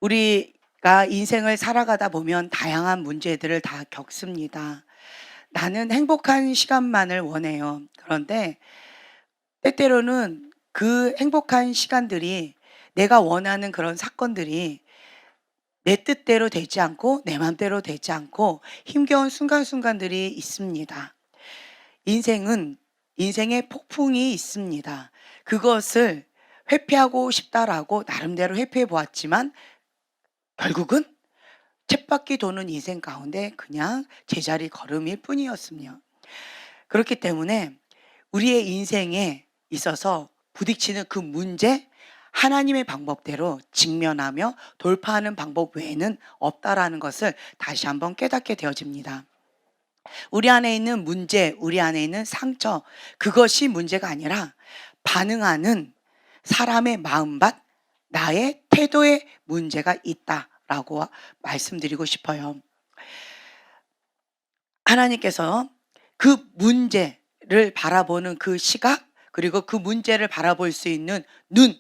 우리가 인생을 살아가다 보면 다양한 문제들을 다 겪습니다. 나는 행복한 시간만을 원해요. 그런데 때때로는 그 행복한 시간들이, 내가 원하는 그런 사건들이 내 뜻대로 되지 않고 내 맘대로 되지 않고 힘겨운 순간순간들이 있습니다. 인생은 인생의 폭풍이 있습니다. 그것을 회피하고 싶다라고 나름대로 회피해 보았지만 결국은 쳇바퀴 도는 인생 가운데 그냥 제자리 걸음일 뿐이었으며, 그렇기 때문에 우리의 인생에 있어서 부딪히는 그 문제, 하나님의 방법대로 직면하며 돌파하는 방법 외에는 없다라는 것을 다시 한번 깨닫게 되어집니다. 우리 안에 있는 문제, 우리 안에 있는 상처, 그것이 문제가 아니라 반응하는 사람의 마음밭, 나의 태도에 문제가 있다라고 말씀드리고 싶어요. 하나님께서 그 문제를 바라보는 그 시각, 그리고 그 문제를 바라볼 수 있는 눈,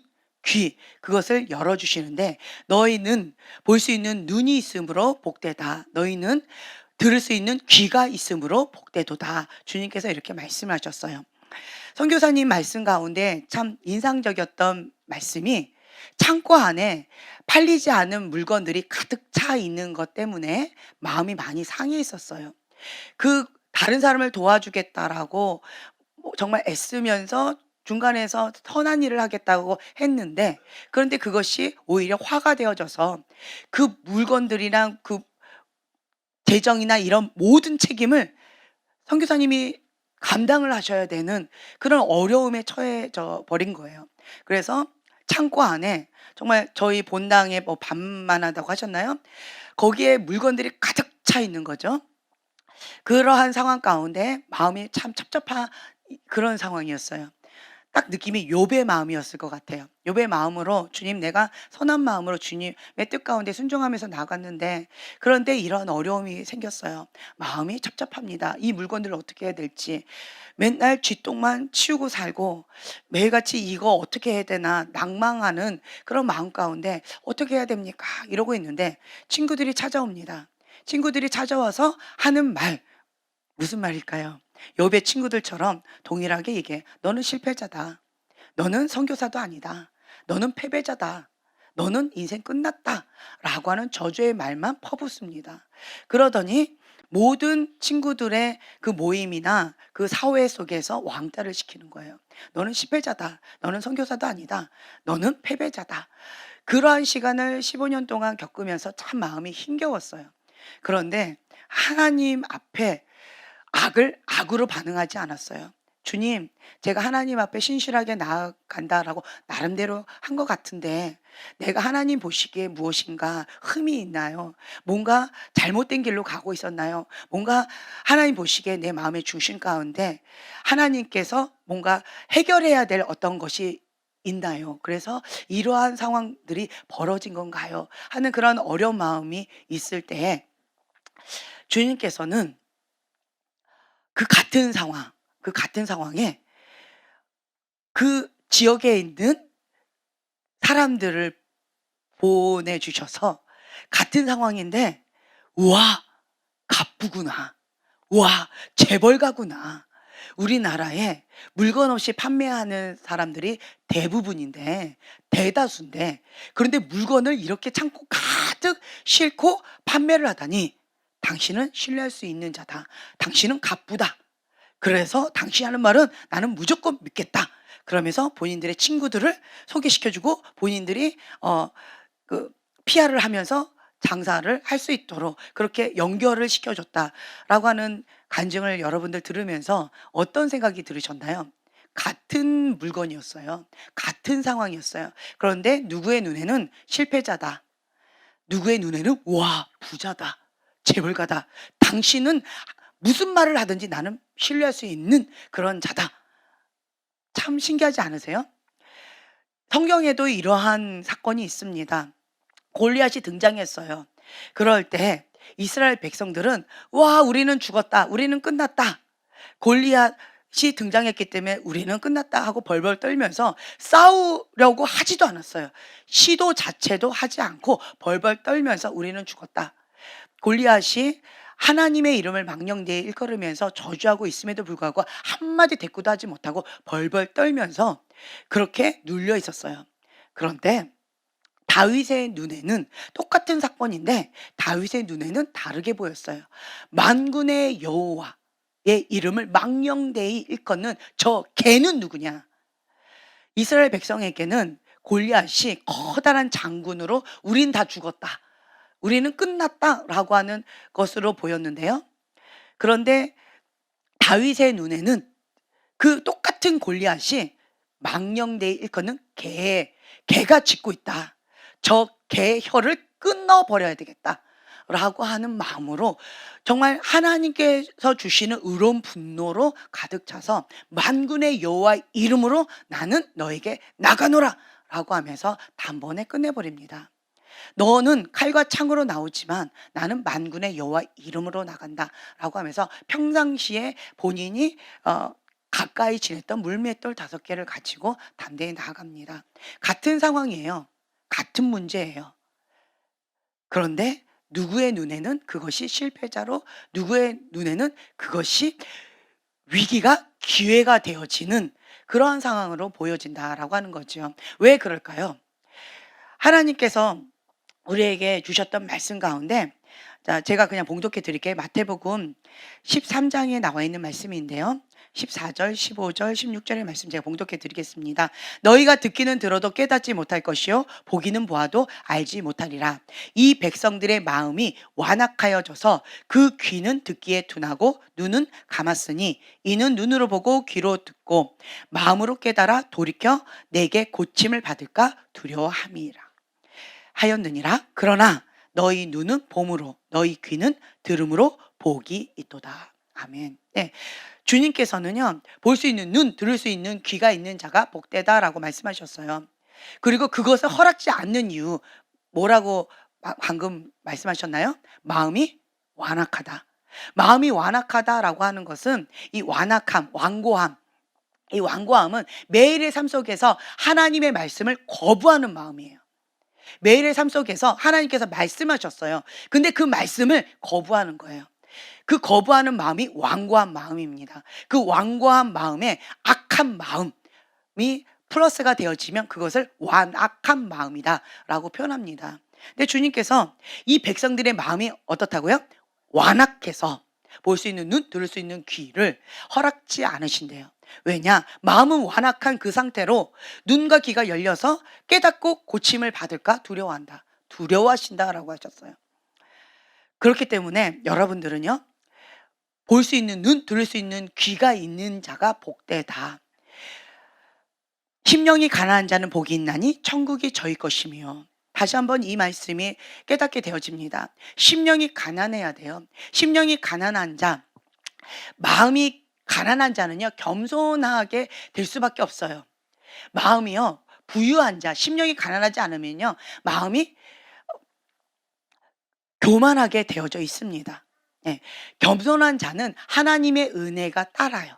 귀, 그것을 열어주시는데, 너희는 볼 수 있는 눈이 있으므로 복되다. 너희는 들을 수 있는 귀가 있으므로 복되도다. 주님께서 이렇게 말씀하셨어요. 선교사님 말씀 가운데 참 인상적이었던 말씀이, 창고 안에 팔리지 않은 물건들이 가득 차 있는 것 때문에 마음이 많이 상해 있었어요. 그 다른 사람을 도와주겠다라고 정말 애쓰면서 중간에서 선한 일을 하겠다고 했는데, 그런데 그것이 오히려 화가 되어져서 그 물건들이랑 그 재정이나 이런 모든 책임을 선교사님이 감당을 하셔야 되는 그런 어려움에 처해져 버린 거예요. 그래서 창고 안에 정말 저희 본당에 뭐 반만하다고 하셨나요? 거기에 물건들이 가득 차 있는 거죠. 그러한 상황 가운데 마음이 참 첩첩한 그런 상황이었어요. 딱 느낌이 욥의 마음이었을 것 같아요. 욥의 마음으로, 주님, 내가 선한 마음으로 주님의 뜻 가운데 순종하면서 나갔는데, 그런데 이런 어려움이 생겼어요. 마음이 첩첩합니다. 이 물건들을 어떻게 해야 될지. 맨날 쥐똥만 치우고 살고 매일같이 이거 어떻게 해야 되나 낭망하는 그런 마음 가운데 어떻게 해야 됩니까? 이러고 있는데 친구들이 찾아옵니다. 친구들이 찾아와서 하는 말, 무슨 말일까요? 욥의 친구들처럼 동일하게 얘기해. 너는 실패자다. 너는 선교사도 아니다. 너는 패배자다. 너는 인생 끝났다. 라고 하는 저주의 말만 퍼붓습니다. 그러더니 모든 친구들의 그 모임이나 그 사회 속에서 왕따를 시키는 거예요. 너는 실패자다. 너는 선교사도 아니다. 너는 패배자다. 그러한 시간을 15년 동안 겪으면서 참 마음이 힘겨웠어요. 그런데 하나님 앞에 악을 악으로 반응하지 않았어요. 주님, 제가 하나님 앞에 신실하게 나아간다라고 나름대로 한 것 같은데, 내가 하나님 보시기에 무엇인가 흠이 있나요? 뭔가 잘못된 길로 가고 있었나요? 뭔가 하나님 보시기에 내 마음의 중심 가운데 하나님께서 뭔가 해결해야 될 어떤 것이 있나요? 그래서 이러한 상황들이 벌어진 건가요? 하는 그런 어려운 마음이 있을 때에 주님께서는 그 같은 상황에 그 지역에 있는 사람들을 보내주셔서, 같은 상황인데, 우와, 갑부구나. 우와, 재벌가구나. 우리나라에 물건 없이 판매하는 사람들이 대부분인데, 대다수인데, 그런데 물건을 이렇게 창고 가득 싣고 판매를 하다니, 당신은 신뢰할 수 있는 자다. 당신은 갑부다. 그래서 당신이 하는 말은 나는 무조건 믿겠다. 그러면서 본인들의 친구들을 소개시켜 주고 본인들이 그 PR을 하면서 장사를 할 수 있도록 그렇게 연결을 시켜 줬다라고 하는 간증을 여러분들 들으면서 어떤 생각이 들으셨나요? 같은 물건이었어요. 같은 상황이었어요. 그런데 누구의 눈에는 실패자다. 누구의 눈에는 와, 부자다. 재벌가다. 당신은 무슨 말을 하든지 나는 신뢰할 수 있는 그런 자다. 참 신기하지 않으세요? 성경에도 이러한 사건이 있습니다. 골리앗이 등장했어요. 그럴 때 이스라엘 백성들은 와, 우리는 죽었다. 우리는 끝났다. 골리앗이 등장했기 때문에 우리는 끝났다 하고 벌벌 떨면서 싸우려고 하지도 않았어요. 시도 자체도 하지 않고 벌벌 떨면서 우리는 죽었다. 골리앗이 하나님의 이름을 망령되이 일컬으면서 저주하고 있음에도 불구하고 한마디 대꾸도 하지 못하고 벌벌 떨면서 그렇게 눌려 있었어요. 그런데 다윗의 눈에는 똑같은 사건인데 다윗의 눈에는 다르게 보였어요. 만군의 여호와의 이름을 망령되이 일컫는 저 개는 누구냐? 이스라엘 백성에게는 골리앗이 커다란 장군으로 우린 다 죽었다, 우리는 끝났다라고 하는 것으로 보였는데요. 그런데 다윗의 눈에는 그 똑같은 골리앗이 망령되이 일컫는 개가 짖고 있다, 저 개의 혀를 끊어버려야 되겠다라고 하는 마음으로 정말 하나님께서 주시는 의로운 분노로 가득 차서 만군의 여호와 이름으로 나는 너에게 나가노라 라고 하면서 단번에 끝내버립니다. 너는 칼과 창으로 나오지만 나는 만군의 여호와 이름으로 나간다 라고 하면서 평상시에 본인이 가까이 지냈던 물맷돌 5개를 가지고 담대히 나아갑니다. 같은 상황이에요. 같은 문제예요. 그런데 누구의 눈에는 그것이 실패자로, 누구의 눈에는 그것이 위기가 기회가 되어지는 그러한 상황으로 보여진다라고 하는 거죠. 왜 그럴까요? 하나님께서 우리에게 주셨던 말씀 가운데, 자, 제가 그냥 봉독해 드릴게요. 마태복음 13장에 나와 있는 말씀인데요. 14절, 15절, 16절의 말씀 제가 봉독해 드리겠습니다. 너희가 듣기는 들어도 깨닫지 못할 것이요 보기는 보아도 알지 못하리라. 이 백성들의 마음이 완악하여져서 그 귀는 듣기에 둔하고 눈은 감았으니 이는 눈으로 보고 귀로 듣고 마음으로 깨달아 돌이켜 내게 고침을 받을까 두려워함이라 하였느니라. 그러나 너희 눈은 봄으로 너희 귀는 들음으로 복이 있도다. 아멘. 네. 주님께서는요, 볼 수 있는 눈, 들을 수 있는 귀가 있는 자가 복되다라고 말씀하셨어요. 그리고 그것을 허락지 않는 이유, 뭐라고 방금 말씀하셨나요? 마음이 완악하다. 마음이 완악하다라고 하는 것은 이 완악함, 완고함, 이 완고함은 매일의 삶 속에서 하나님의 말씀을 거부하는 마음이에요. 매일의 삶 속에서 하나님께서 말씀하셨어요. 근데 그 말씀을 거부하는 거예요. 그 거부하는 마음이 완고한 마음입니다. 그 완고한 마음에 악한 마음이 플러스가 되어지면 그것을 완악한 마음이다 라고 표현합니다. 근데 주님께서 이 백성들의 마음이 어떻다고요? 완악해서 볼 수 있는 눈, 들을 수 있는 귀를 허락지 않으신대요. 왜냐? 마음은 완악한 그 상태로 눈과 귀가 열려서 깨닫고 고침을 받을까 두려워한다, 두려워하신다라고 하셨어요. 그렇기 때문에 여러분들은요, 볼 수 있는 눈, 들을 수 있는 귀가 있는 자가 복되다. 심령이 가난한 자는 복이 있나니 천국이 저희 것이며. 다시 한번 이 말씀이 깨닫게 되어집니다. 심령이 가난해야 돼요. 심령이 가난한 자, 마음이 가난한 자는요, 겸손하게 될 수밖에 없어요. 마음이요, 부유한 자, 심령이 가난하지 않으면요, 마음이 교만하게 되어져 있습니다. 네. 겸손한 자는 하나님의 은혜가 따라요.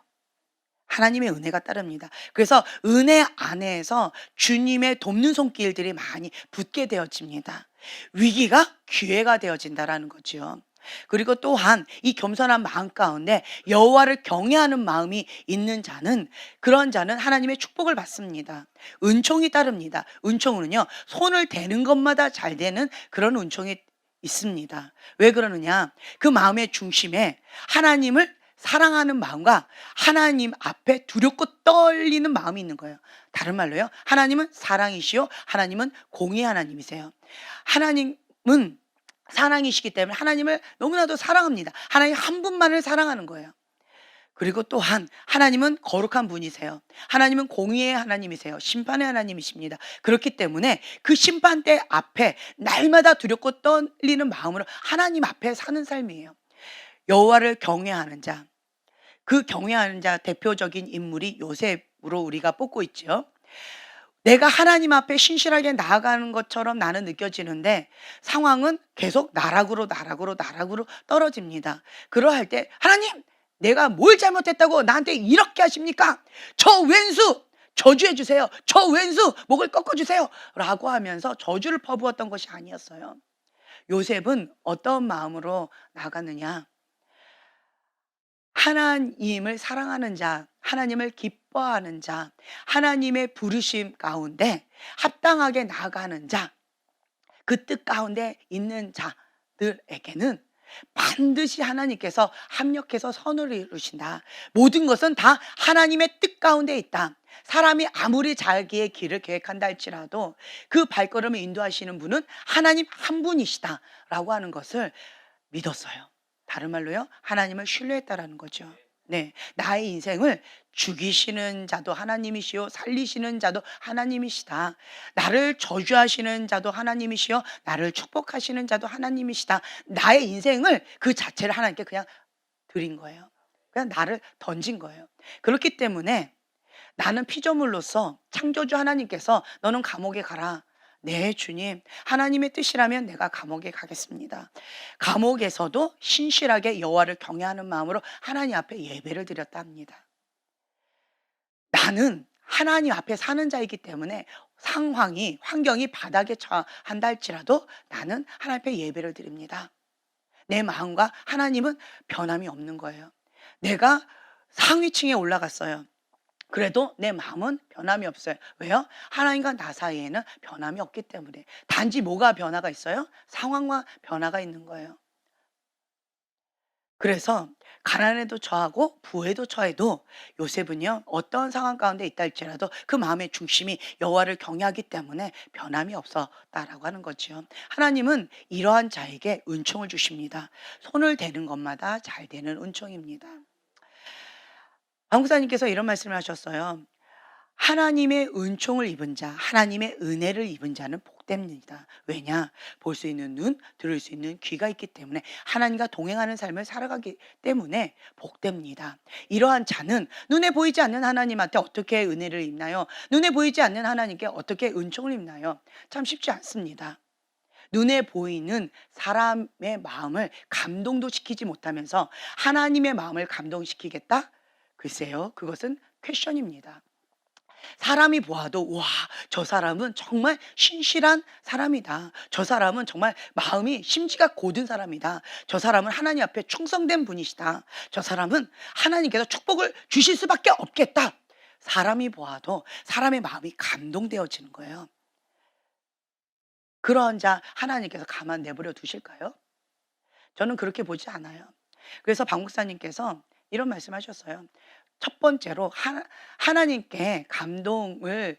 하나님의 은혜가 따릅니다. 그래서 은혜 안에서 주님의 돕는 손길들이 많이 붙게 되어집니다. 위기가 기회가 되어진다라는 거죠. 그리고 또한 이 겸손한 마음 가운데 여호와를 경외하는 마음이 있는 자는, 그런 자는 하나님의 축복을 받습니다. 은총이 따릅니다. 은총은요, 손을 대는 것마다 잘 되는 그런 은총이 있습니다. 왜 그러느냐? 그 마음의 중심에 하나님을 사랑하는 마음과 하나님 앞에 두렵고 떨리는 마음이 있는 거예요. 다른 말로요, 하나님은 사랑이시요 하나님은 공의 하나님이세요. 하나님은 사랑이시기 때문에 하나님을 너무나도 사랑합니다. 하나님 한 분만을 사랑하는 거예요. 그리고 또한 하나님은 거룩한 분이세요. 하나님은 공의의 하나님이세요. 심판의 하나님이십니다. 그렇기 때문에 그 심판대 앞에 날마다 두렵고 떨리는 마음으로 하나님 앞에 사는 삶이에요. 여호와를 경외하는 자, 그 경외하는 자 대표적인 인물이 요셉으로 우리가 뽑고 있죠. 내가 하나님 앞에 신실하게 나아가는 것처럼 나는 느껴지는데 상황은 계속 나락으로 떨어집니다. 그러할 때 하나님, 내가 뭘 잘못했다고 나한테 이렇게 하십니까? 저 왼수 저주해 주세요. 저 왼수 목을 꺾어 주세요. 라고 하면서 저주를 퍼부었던 것이 아니었어요. 요셉은 어떤 마음으로 나가느냐? 하나님을 사랑하는 자, 하나님을 기뻐하는 자, 하나님의 부르심 가운데 합당하게 나아가는 자, 그 뜻 가운데 있는 자들에게는 반드시 하나님께서 합력해서 선을 이루신다. 모든 것은 다 하나님의 뜻 가운데 있다. 사람이 아무리 자기의 길을 계획한다 할지라도 그 발걸음을 인도하시는 분은 하나님 한 분이시다라고 하는 것을 믿었어요. 다른 말로요, 하나님을 신뢰했다라는 거죠. 네, 나의 인생을 죽이시는 자도 하나님이시요 살리시는 자도 하나님이시다. 나를 저주하시는 자도 하나님이시요 나를 축복하시는 자도 하나님이시다. 나의 인생을 그 자체를 하나님께 그냥 드린 거예요. 그냥 나를 던진 거예요. 그렇기 때문에 나는 피조물로서 창조주 하나님께서 너는 감옥에 가라. 네, 주님. 하나님의 뜻이라면 내가 감옥에 가겠습니다. 감옥에서도 신실하게 여호와를 경외하는 마음으로 하나님 앞에 예배를 드렸다 합니다. 나는 하나님 앞에 사는 자이기 때문에 상황이, 환경이 바닥에 처한다 할지라도 나는 하나님 앞에 예배를 드립니다. 내 마음과 하나님은 변함이 없는 거예요. 내가 상위층에 올라갔어요. 그래도 내 마음은 변함이 없어요. 왜요? 하나님과 나 사이에는 변함이 없기 때문에. 단지 뭐가 변화가 있어요? 상황과 변화가 있는 거예요. 그래서 가난에도 처하고 부에도 처해도 요셉은요, 어떤 상황 가운데 있다 할지라도 그 마음의 중심이 여호와를 경외하기 때문에 변함이 없었다라고 하는 거죠. 하나님은 이러한 자에게 은총을 주십니다. 손을 대는 것마다 잘 되는 은총입니다. 강구사님께서 이런 말씀을 하셨어요. 하나님의 은총을 입은 자, 하나님의 은혜를 입은 자는 복됩니다. 왜냐? 볼 수 있는 눈, 들을 수 있는 귀가 있기 때문에 하나님과 동행하는 삶을 살아가기 때문에 복됩니다. 이러한 자는 눈에 보이지 않는 하나님한테 어떻게 은혜를 입나요? 눈에 보이지 않는 하나님께 어떻게 은총을 입나요? 참 쉽지 않습니다. 눈에 보이는 사람의 마음을 감동도 시키지 못하면서 하나님의 마음을 감동시키겠다? 글쎄요, 그것은 퀘션입니다. 사람이 보아도 와, 저 사람은 정말 신실한 사람이다. 저 사람은 정말 마음이 심지가 고든 사람이다. 저 사람은 하나님 앞에 충성된 분이시다. 저 사람은 하나님께서 축복을 주실 수밖에 없겠다. 사람이 보아도 사람의 마음이 감동되어지는 거예요. 그런 자 하나님께서 가만 내버려 두실까요? 저는 그렇게 보지 않아요. 그래서 박 목사님께서 이런 말씀하셨어요. 첫 번째로 하나님께 감동을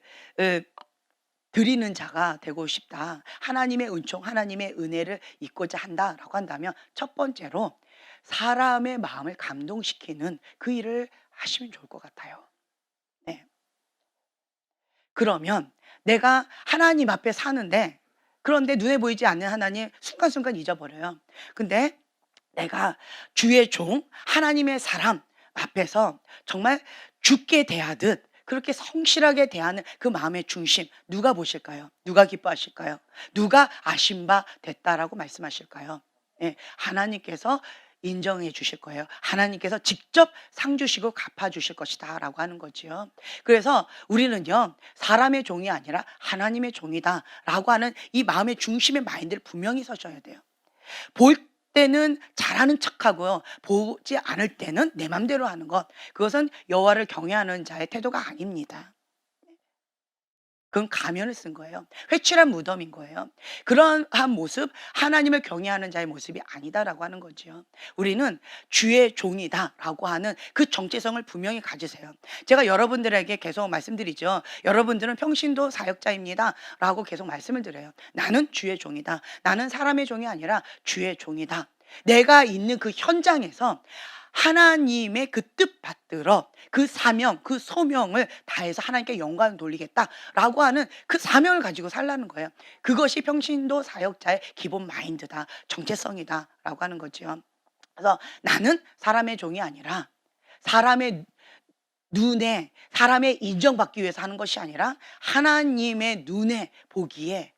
드리는 자가 되고 싶다. 하나님의 은총, 하나님의 은혜를 잊고자 한다라고 한다면 첫 번째로 사람의 마음을 감동시키는 그 일을 하시면 좋을 것 같아요. 네. 그러면 내가 하나님 앞에 사는데 그런데 눈에 보이지 않는 하나님 순간순간 잊어버려요. 근데 내가 주의 종, 하나님의 사람 앞에서 정말 주께 대하듯 그렇게 성실하게 대하는 그 마음의 중심 누가 보실까요? 누가 기뻐하실까요? 누가 아신 바 됐다라고 말씀하실까요? 예, 하나님께서 인정해 주실 거예요. 하나님께서 직접 상 주시고 갚아 주실 것이다 라고 하는 거지요. 그래서 우리는요, 사람의 종이 아니라 하나님의 종이다 라고 하는 이 마음의 중심의 마인드를 분명히 서셔야 돼요. 볼 때는 잘하는 척하고요, 보지 않을 때는 내 맘대로 하는 것, 그것은 여호와를 경외하는 자의 태도가 아닙니다. 그건 가면을 쓴 거예요. 회칠한 무덤인 거예요. 그러한 모습, 하나님을 경외하는 자의 모습이 아니다라고 하는 거죠. 우리는 주의 종이다라고 하는 그 정체성을 분명히 가지세요. 제가 여러분들에게 계속 말씀드리죠. 여러분들은 평신도 사역자입니다라고 계속 말씀을 드려요. 나는 주의 종이다. 나는 사람의 종이 아니라 주의 종이다. 내가 있는 그 현장에서 하나님의 그 뜻 받들어 그 사명, 그 소명을 다해서 하나님께 영광을 돌리겠다라고 하는 그 사명을 가지고 살라는 거예요. 그것이 평신도 사역자의 기본 마인드다, 정체성이다라고 하는 거죠. 그래서 나는 사람의 종이 아니라 사람의 눈에, 사람의 인정받기 위해서 하는 것이 아니라 하나님의 눈에 보기에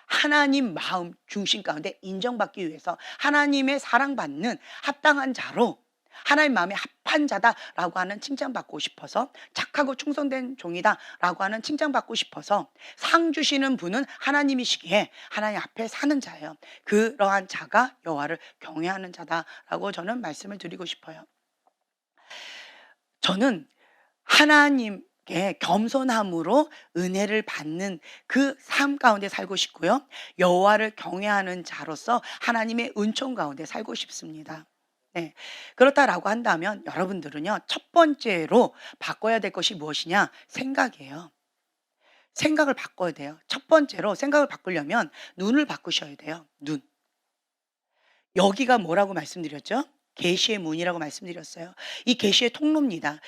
하나님 마음 중심 가운데 인정받기 위해서 하나님의 사랑받는 합당한 자로 하나님 마음에 합한 자다라고 하는 칭찬받고 싶어서, 착하고 충성된 종이다라고 하는 칭찬받고 싶어서 상 주시는 분은 하나님이시기에 하나님 앞에 사는 자예요. 그러한 자가 여호와를 경외하는 자다라고 저는 말씀을 드리고 싶어요. 저는 하나님께 겸손함으로 은혜를 받는 그 삶 가운데 살고 싶고요. 여호와를 경외하는 자로서 하나님의 은총 가운데 살고 싶습니다. 네. 그렇다라고 한다면 여러분들은요, 첫 번째로 바꿔야 될 것이 무엇이냐? 생각이에요. 생각을 바꿔야 돼요. 첫 번째로 생각을 바꾸려면 눈을 바꾸셔야 돼요. 눈. 여기가 뭐라고 말씀드렸죠? 계시의 문이라고 말씀드렸어요. 이 계시의 통로입니다.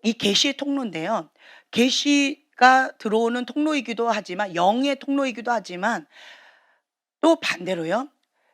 이 계시의 통로인데요. 계시가 들어오는 통로이기도 하지만, 영의 통로이기도 하지만, 또 반대로요,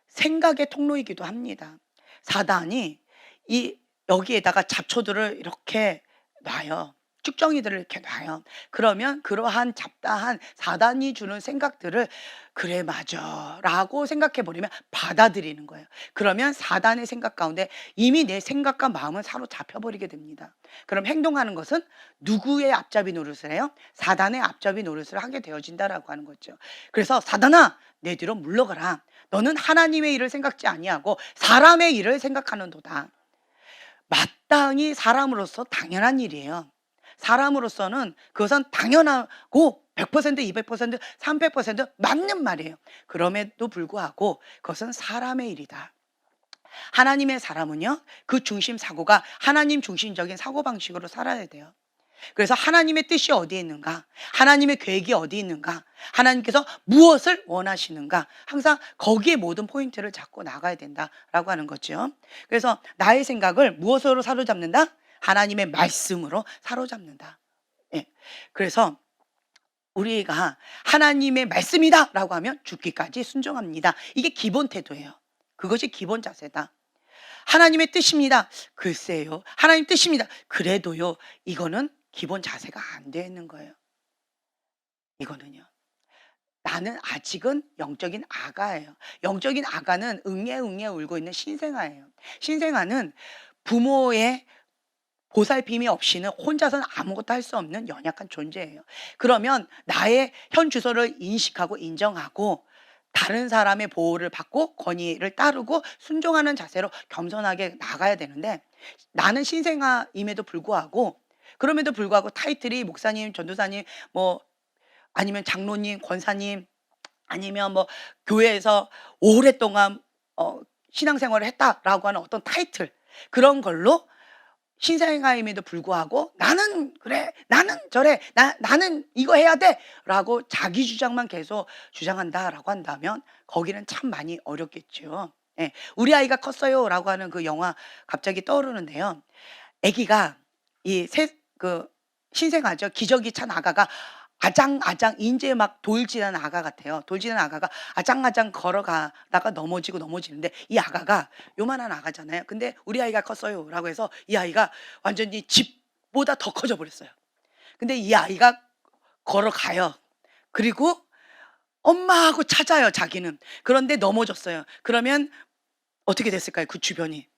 생각의 통로이기도 합니다. 사단이 이 여기에다가 잡초들을 이렇게 놔요. 쭉정이들을 이렇게 놔요. 그러면 그러한 잡다한 사단이 주는 생각들을 그래 맞아라고 생각해 버리면 받아들이는 거예요. 그러면 사단의 생각 가운데 이미 내 생각과 마음은 사로잡혀 버리게 됩니다. 그럼 행동하는 것은 누구의 앞잡이 노릇을 해요? 사단의 앞잡이 노릇을 하게 되어진다라고 하는 거죠. 그래서 사단아, 내 뒤로 물러가라. 너는 하나님의 일을 생각지 아니하고 사람의 일을 생각하는도다. 마땅히 사람으로서 당연한 일이에요. 사람으로서는 그것은 당연하고 100%, 200%, 300% 맞는 말이에요. 그럼에도 불구하고 그것은 사람의 일이다. 하나님의 사람은요, 그 중심 사고가 하나님 중심적인 사고방식으로 살아야 돼요. 그래서 하나님의 뜻이 어디에 있는가? 하나님의 계획이 어디 있는가? 하나님께서 무엇을 원하시는가? 항상 거기에 모든 포인트를 잡고 나가야 된다라고 하는 거죠. 그래서 나의 생각을 무엇으로 사로잡는다? 하나님의 말씀으로 사로잡는다. 예. 그래서 우리가 하나님의 말씀이다라고 하면 죽기까지 순종합니다. 이게 기본 태도예요. 그것이 기본 자세다. 하나님의 뜻입니다. 글쎄요. 하나님 뜻입니다. 그래도요. 이거는 기본 자세가 안 되는 거예요. 이거는요. 나는 아직은 영적인 아가예요. 영적인 아가는 응애 울고 있는 신생아예요. 신생아는 부모의 보살핌이 없이는 혼자서는 아무것도 할 수 없는 연약한 존재예요. 그러면 나의 현 주소를 인식하고 인정하고 다른 사람의 보호를 받고 권위를 따르고 순종하는 자세로 겸손하게 나가야 되는데, 나는 신생아임에도 불구하고, 그럼에도 불구하고 타이틀이 목사님, 전도사님, 뭐 아니면 장로님, 권사님, 아니면 뭐 교회에서 오랫동안 신앙생활을 했다라고 하는 어떤 타이틀, 그런 걸로 신생아임에도 불구하고 나는 그래, 나는 저래, 나는 이거 해야 돼라고 자기 주장만 계속 주장한다라고 한다면 거기는 참 많이 어렵겠죠. 예, 우리 아이가 컸어요라고 하는 그 영화 갑자기 떠오르는데요. 아기가 그 신생아죠. 기저귀 찬 아가가 아장아장 인제 막 돌진하는 아가 같아요. 돌진하는 아가가 아장아장 걸어가다가 넘어지는데, 이 아가가 요만한 아가잖아요. 근데 "우리 아이가 컸어요."라고 해서 이 아이가 완전히 집보다 더 커져 버렸어요. 근데 이 아이가 걸어가요. 그리고 "엄마." 하고 찾아요, 자기는. 그런데 넘어졌어요. 그러면 어떻게 됐을까요? 그 주변이.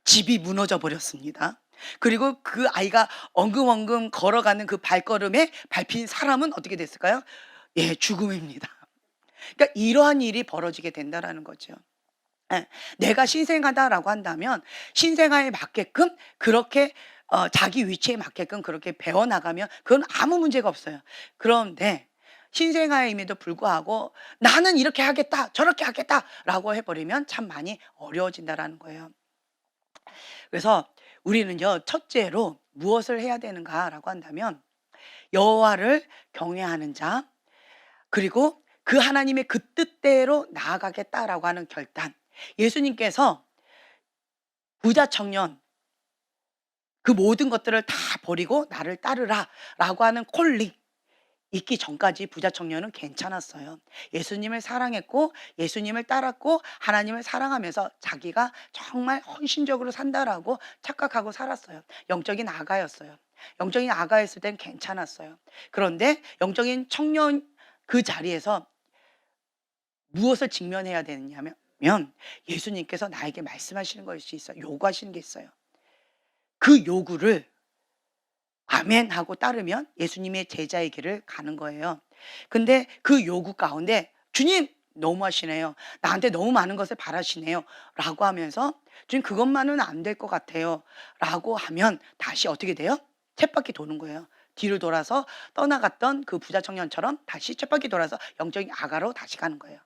집이 무너져 버렸습니다. 그리고 그 아이가 엉금엉금 걸어가는 그 발걸음에 밟힌 사람은 어떻게 됐을까요? 예, 죽음입니다. 그러니까 이러한 일이 벌어지게 된다라는 거죠. 예. 내가 신생아다라고 한다면 신생아에 맞게끔 그렇게 자기 위치에 맞게끔 그렇게 배워 나가면 그건 아무 문제가 없어요. 그런데 신생아임에도 불구하고 '나는 이렇게 하겠다. 저렇게 하겠다.'라고 해 버리면 참 많이 어려워진다라는 거예요. 그래서 우리는요, 첫째로 무엇을 해야 되는가라고 한다면 여호와를 경외하는 자, 그리고 그 하나님의 그 뜻대로 나아가겠다라고 하는 결단. 예수님께서 부자 청년, 그 모든 것들을 다 버리고 나를 따르라라고 하는 콜링 있기 전까지 부자 청년은 괜찮았어요. 예수님을 사랑했고 예수님을 따랐고 하나님을 사랑하면서 자기가 정말 헌신적으로 산다라고 착각하고 살았어요. 영적인 아가였어요. 영적인 아가였을 땐 괜찮았어요. 그런데 영적인 청년 그 자리에서 무엇을 직면해야 되느냐면 예수님께서 나에게 말씀하시는 것이 있어요. 요구하시는 게 있어요. 그 요구를 아멘 하고 따르면 예수님의 제자의 길을 가는 거예요. 근데 그 요구 가운데 주님 너무하시네요. 나한테 너무 많은 것을 바라시네요. 라고 하면서 주님 그것만은 안 될 것 같아요. 라고 하면 다시 어떻게 돼요? 쳇바퀴 도는 거예요. 뒤를 돌아서 떠나갔던 그 부자 청년처럼 다시 쳇바퀴 돌아서 영적인 아가로 다시 가는 거예요.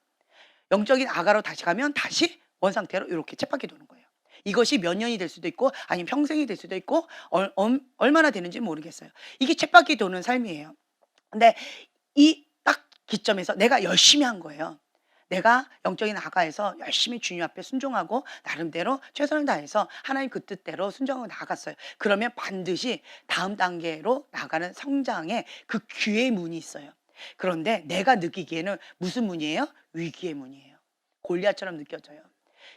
영적인 아가로 다시 가면 다시 원상태로 이렇게 쳇바퀴 도는 거예요. 이것이 몇 년이 될 수도 있고 아니면 평생이 될 수도 있고 얼마나 되는지 모르겠어요. 이게 쳇바퀴 도는 삶이에요. 근데 이 딱 기점에서 내가 열심히 한 거예요. 내가 영적인 아가에서 열심히 주님 앞에 순종하고 나름대로 최선을 다해서 하나님 그 뜻대로 순종하고 나아갔어요. 그러면 반드시 다음 단계로 나가는 성장의 그 기회의 문이 있어요. 그런데 내가 느끼기에는 무슨 문이에요? 위기의 문이에요. 골리앗처럼 느껴져요.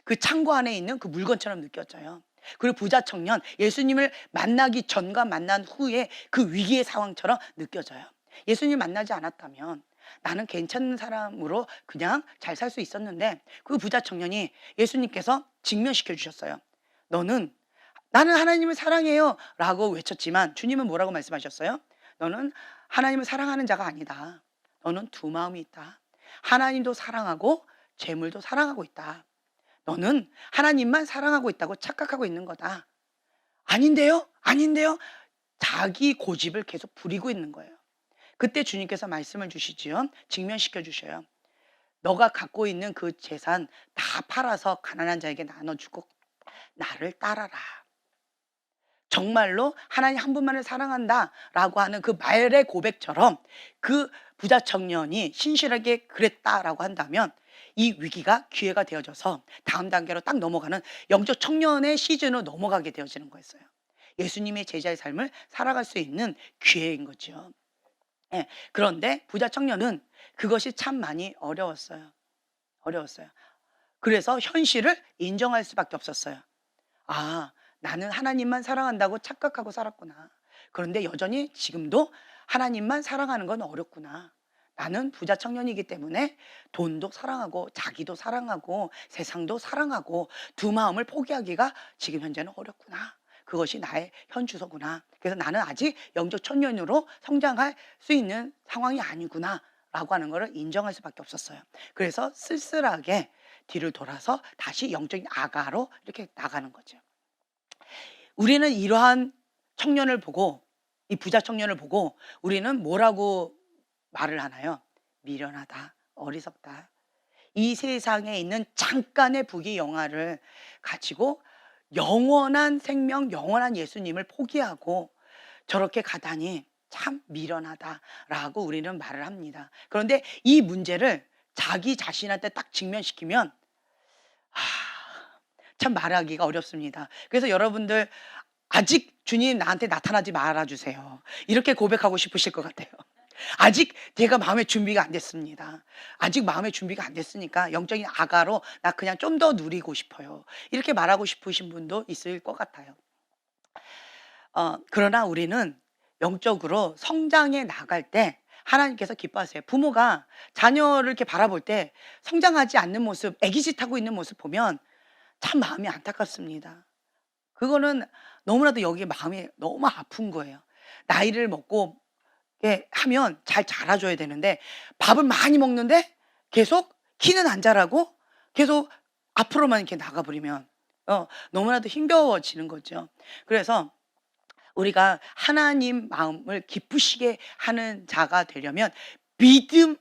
그 창고 안에 있는 그 물건처럼 느껴져요. 그리고 부자 청년 예수님을 만나기 전과 만난 후에 그 위기의 상황처럼 느껴져요. 예수님 만나지 않았다면 나는 괜찮은 사람으로 그냥 잘 살 수 있었는데 그 부자 청년이 예수님께서 직면시켜 주셨어요. 너는 나는 하나님을 사랑해요 라고 외쳤지만 주님은 뭐라고 말씀하셨어요? 너는 하나님을 사랑하는 자가 아니다. 너는 두 마음이 있다. 하나님도 사랑하고 재물도 사랑하고 있다. 너는 하나님만 사랑하고 있다고 착각하고 있는 거다. 아닌데요? 아닌데요? 자기 고집을 계속 부리고 있는 거예요. 그때 주님께서 말씀을 주시지요. 직면시켜 주셔요. 너가 갖고 있는 그 재산 다 팔아서 가난한 자에게 나눠주고 나를 따라라. 정말로 하나님 한 분만을 사랑한다라고 하는 그 말의 고백처럼 그 부자 청년이 신실하게 그랬다라고 한다면 이 위기가 기회가 되어져서 다음 단계로 딱 넘어가는 영적 청년의 시즌으로 넘어가게 되어지는 거였어요. 예수님의 제자의 삶을 살아갈 수 있는 기회인 거죠. 예, 그런데 부자 청년은 그것이 참 많이 어려웠어요. 어려웠어요. 그래서 현실을 인정할 수밖에 없었어요. 아, 나는 하나님만 사랑한다고 착각하고 살았구나. 그런데 여전히 지금도 하나님만 사랑하는 건 어렵구나. 나는 부자 청년이기 때문에 돈도 사랑하고 자기도 사랑하고 세상도 사랑하고 두 마음을 포기하기가 지금 현재는 어렵구나. 그것이 나의 현주소구나. 그래서 나는 아직 영적 청년으로 성장할 수 있는 상황이 아니구나 라고 하는 것을 인정할 수밖에 없었어요. 그래서 쓸쓸하게 뒤를 돌아서 다시 영적인 아가로 이렇게 나가는 거죠. 우리는 이러한 청년을 보고 이 부자 청년을 보고 우리는 뭐라고 말을 하나요? 미련하다, 어리석다. 이 세상에 있는 잠깐의 부귀 영화를 가지고 영원한 생명, 영원한 예수님을 포기하고 저렇게 가다니 참 미련하다라고 우리는 말을 합니다. 그런데 이 문제를 자기 자신한테 딱 직면시키면 참 말하기가 어렵습니다. 그래서 여러분들 아직 주님 나한테 나타나지 말아주세요. 이렇게 고백하고 싶으실 것 같아요. 아직 제가 마음의 준비가 안 됐습니다. 아직 마음의 준비가 안 됐으니까 영적인 아가로 나 그냥 좀 더 누리고 싶어요. 이렇게 말하고 싶으신 분도 있을 것 같아요. 그러나 우리는 영적으로 성장해 나갈 때 하나님께서 기뻐하세요. 부모가 자녀를 이렇게 바라볼 때 성장하지 않는 모습, 애기짓하고 있는 모습 보면 참 마음이 안타깝습니다. 그거는 너무나도 여기에 마음이 너무 아픈 거예요. 나이를 먹고 하면 잘 자라줘야 되는데 밥을 많이 먹는데 계속 키는 안 자라고 계속 앞으로만 이렇게 나가버리면 너무나도 힘겨워지는 거죠. 그래서 우리가 하나님 마음을 기쁘시게 하는 자가 되려면 믿음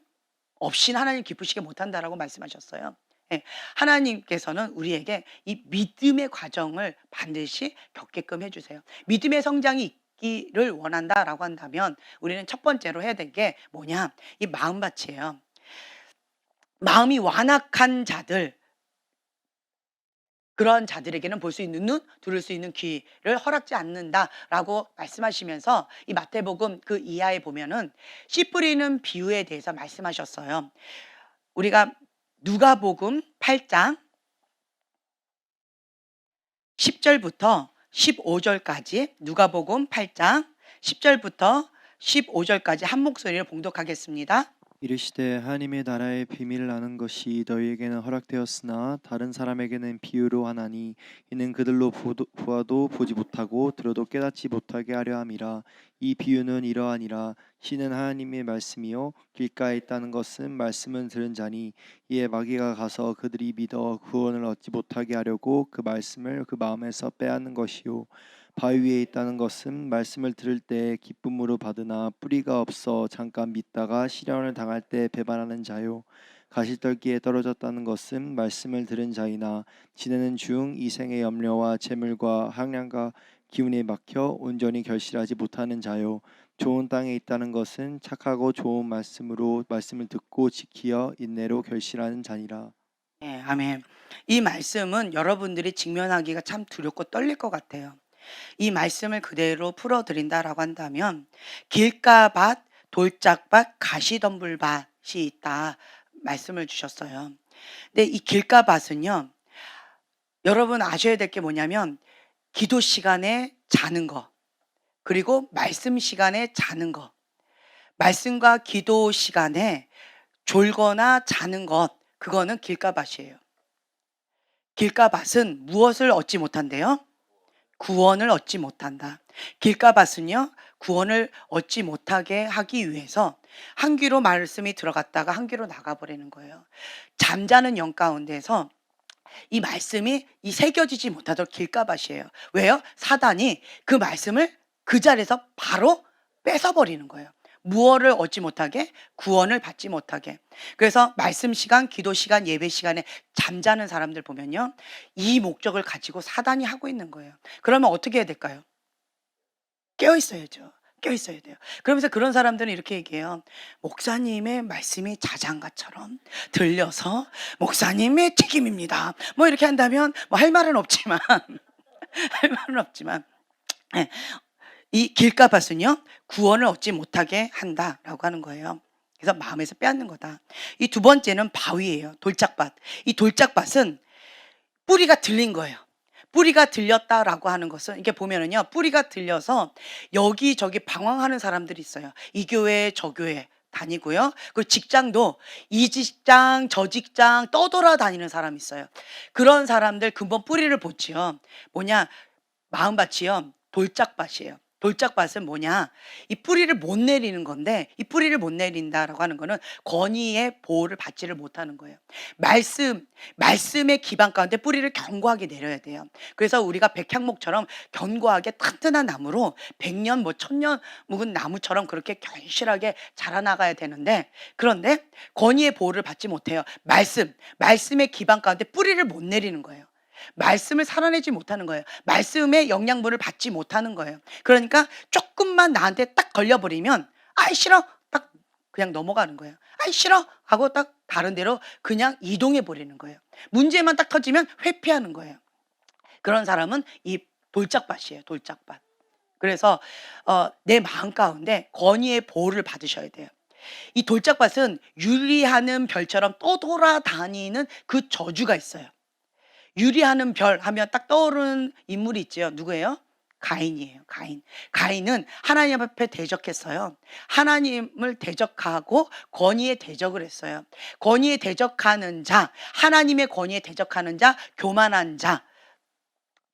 없이는 하나님 기쁘시게 못한다라고 말씀하셨어요. 예, 하나님께서는 우리에게 이 믿음의 과정을 반드시 겪게끔 해주세요. 믿음의 성장이 있기를 원한다라고 한다면 우리는 첫 번째로 해야 될 게 뭐냐? 이 마음밭이에요. 마음이 완악한 자들, 그런 자들에게는 볼 수 있는 눈, 들을 수 있는 귀를 허락지 않는다라고 말씀하시면서 이 마태복음 그 이하에 보면은 씨 뿌리는 비유에 대해서 말씀하셨어요. 우리가 누가복음 8장 10절부터 15절까지 누가복음 8장 10절부터 15절까지 한 목소리를 봉독하겠습니다. 이르시되 하나님의 나라의 비밀을 아는 것이 너희에게는 허락되었으나 다른 사람에게는 비유로 하나니 이는 그들로 보아도 보지 못하고 들어도 깨닫지 못하게 하려 함이라. 이 비유는 이러하니라. 신은 하나님의 말씀이요 길가에 있다는 것은 말씀을 들은 자니 이에 마귀가 가서 그들이 믿어 구원을 얻지 못하게 하려고 그 말씀을 그 마음에서 빼앗는 것이요 바위 위에 있다는 것은 말씀을 들을 때 기쁨으로 받으나 뿌리가 없어 잠깐 믿다가 시련을 당할 때 배반하는 자요. 가시떨기에 떨어졌다는 것은 말씀을 들은 자이나 지내는 중 이 생의 염려와 재물과 학량과 기운에 막혀 온전히 결실하지 못하는 자요. 좋은 땅에 있다는 것은 착하고 좋은 말씀으로 말씀을 듣고 지키어 인내로 결실하는 자니라. 예, 아멘. 이 말씀은 여러분들이 직면하기가 참 두렵고 떨릴 것 같아요. 이 말씀을 그대로 풀어드린다라고 한다면 길가밭, 돌짝밭, 가시덤불밭이 있다 말씀을 주셨어요. 근데 이 길가밭은요, 여러분 아셔야 될 게 뭐냐면 기도 시간에 자는 거, 그리고 말씀 시간에 자는 거, 말씀과 기도 시간에 졸거나 자는 것, 그거는 길가밭이에요. 길가밭은 무엇을 얻지 못한대요? 구원을 얻지 못한다. 길가밭은요, 구원을 얻지 못하게 하기 위해서 한 귀로 말씀이 들어갔다가 한 귀로 나가버리는 거예요. 잠자는 영 가운데서 이 말씀이 이 새겨지지 못하도록 길가밭이에요. 왜요? 사단이 그 말씀을 그 자리에서 바로 뺏어버리는 거예요. 무엇을 얻지 못하게? 구원을 받지 못하게. 그래서 말씀 시간, 기도 시간, 예배 시간에 잠자는 사람들 보면요, 이 목적을 가지고 사단이 하고 있는 거예요. 그러면 어떻게 해야 될까요? 깨어 있어야죠. 깨어 있어야 돼요. 그러면서 그런 사람들은 이렇게 얘기해요. 목사님의 말씀이 자장가처럼 들려서 목사님의 책임입니다. 뭐 이렇게 한다면 뭐 할 말은 없지만 할 말은 없지만 예, 이 길가밭은요, 구원을 얻지 못하게 한다라고 하는 거예요. 그래서 마음에서 빼앗는 거다. 이 두 번째는 바위예요. 돌짝밭. 이 돌짝밭은 뿌리가 들린 거예요. 뿌리가 들렸다라고 하는 것은 이게 보면은요, 뿌리가 들려서 여기저기 방황하는 사람들이 있어요. 이 교회 저 교회 다니고요. 그리고 직장도 이 직장 저 직장 떠돌아다니는 사람이 있어요. 그런 사람들 근본 뿌리를 보지요. 뭐냐? 마음밭이요, 돌짝밭이에요. 돌짝밭은 뭐냐? 이 뿌리를 못 내리는 건데, 이 뿌리를 못 내린다라고 하는 거는 권위의 보호를 받지를 못하는 거예요. 말씀의 기반 가운데 뿌리를 견고하게 내려야 돼요. 그래서 우리가 백향목처럼 견고하게 튼튼한 나무로 100년 뭐 1000년 묵은 나무처럼 그렇게 견실하게 자라나가야 되는데, 그런데 권위의 보호를 받지 못해요. 말씀의 기반 가운데 뿌리를 못 내리는 거예요. 말씀을 살아내지 못하는 거예요. 말씀의 영양분을 받지 못하는 거예요. 그러니까 조금만 나한테 딱 걸려버리면 아이 싫어 딱 그냥 넘어가는 거예요. 아이 싫어 하고 딱 다른 데로 그냥 이동해 버리는 거예요. 문제만 딱 터지면 회피하는 거예요. 그런 사람은 이 돌짝밭이에요. 돌짝밭. 그래서 내 마음 가운데 권위의 보호를 받으셔야 돼요. 이 돌짝밭은 유리하는 별처럼 떠돌아다니는 그 저주가 있어요. 유리하는 별 하면 딱 떠오르는 인물이 있죠. 누구예요? 가인이에요. 가인. 가인은 하나님 앞에 대적했어요. 하나님을 대적하고 권위에 대적을 했어요. 권위에 대적하는 자, 하나님의 권위에 대적하는 자, 교만한 자,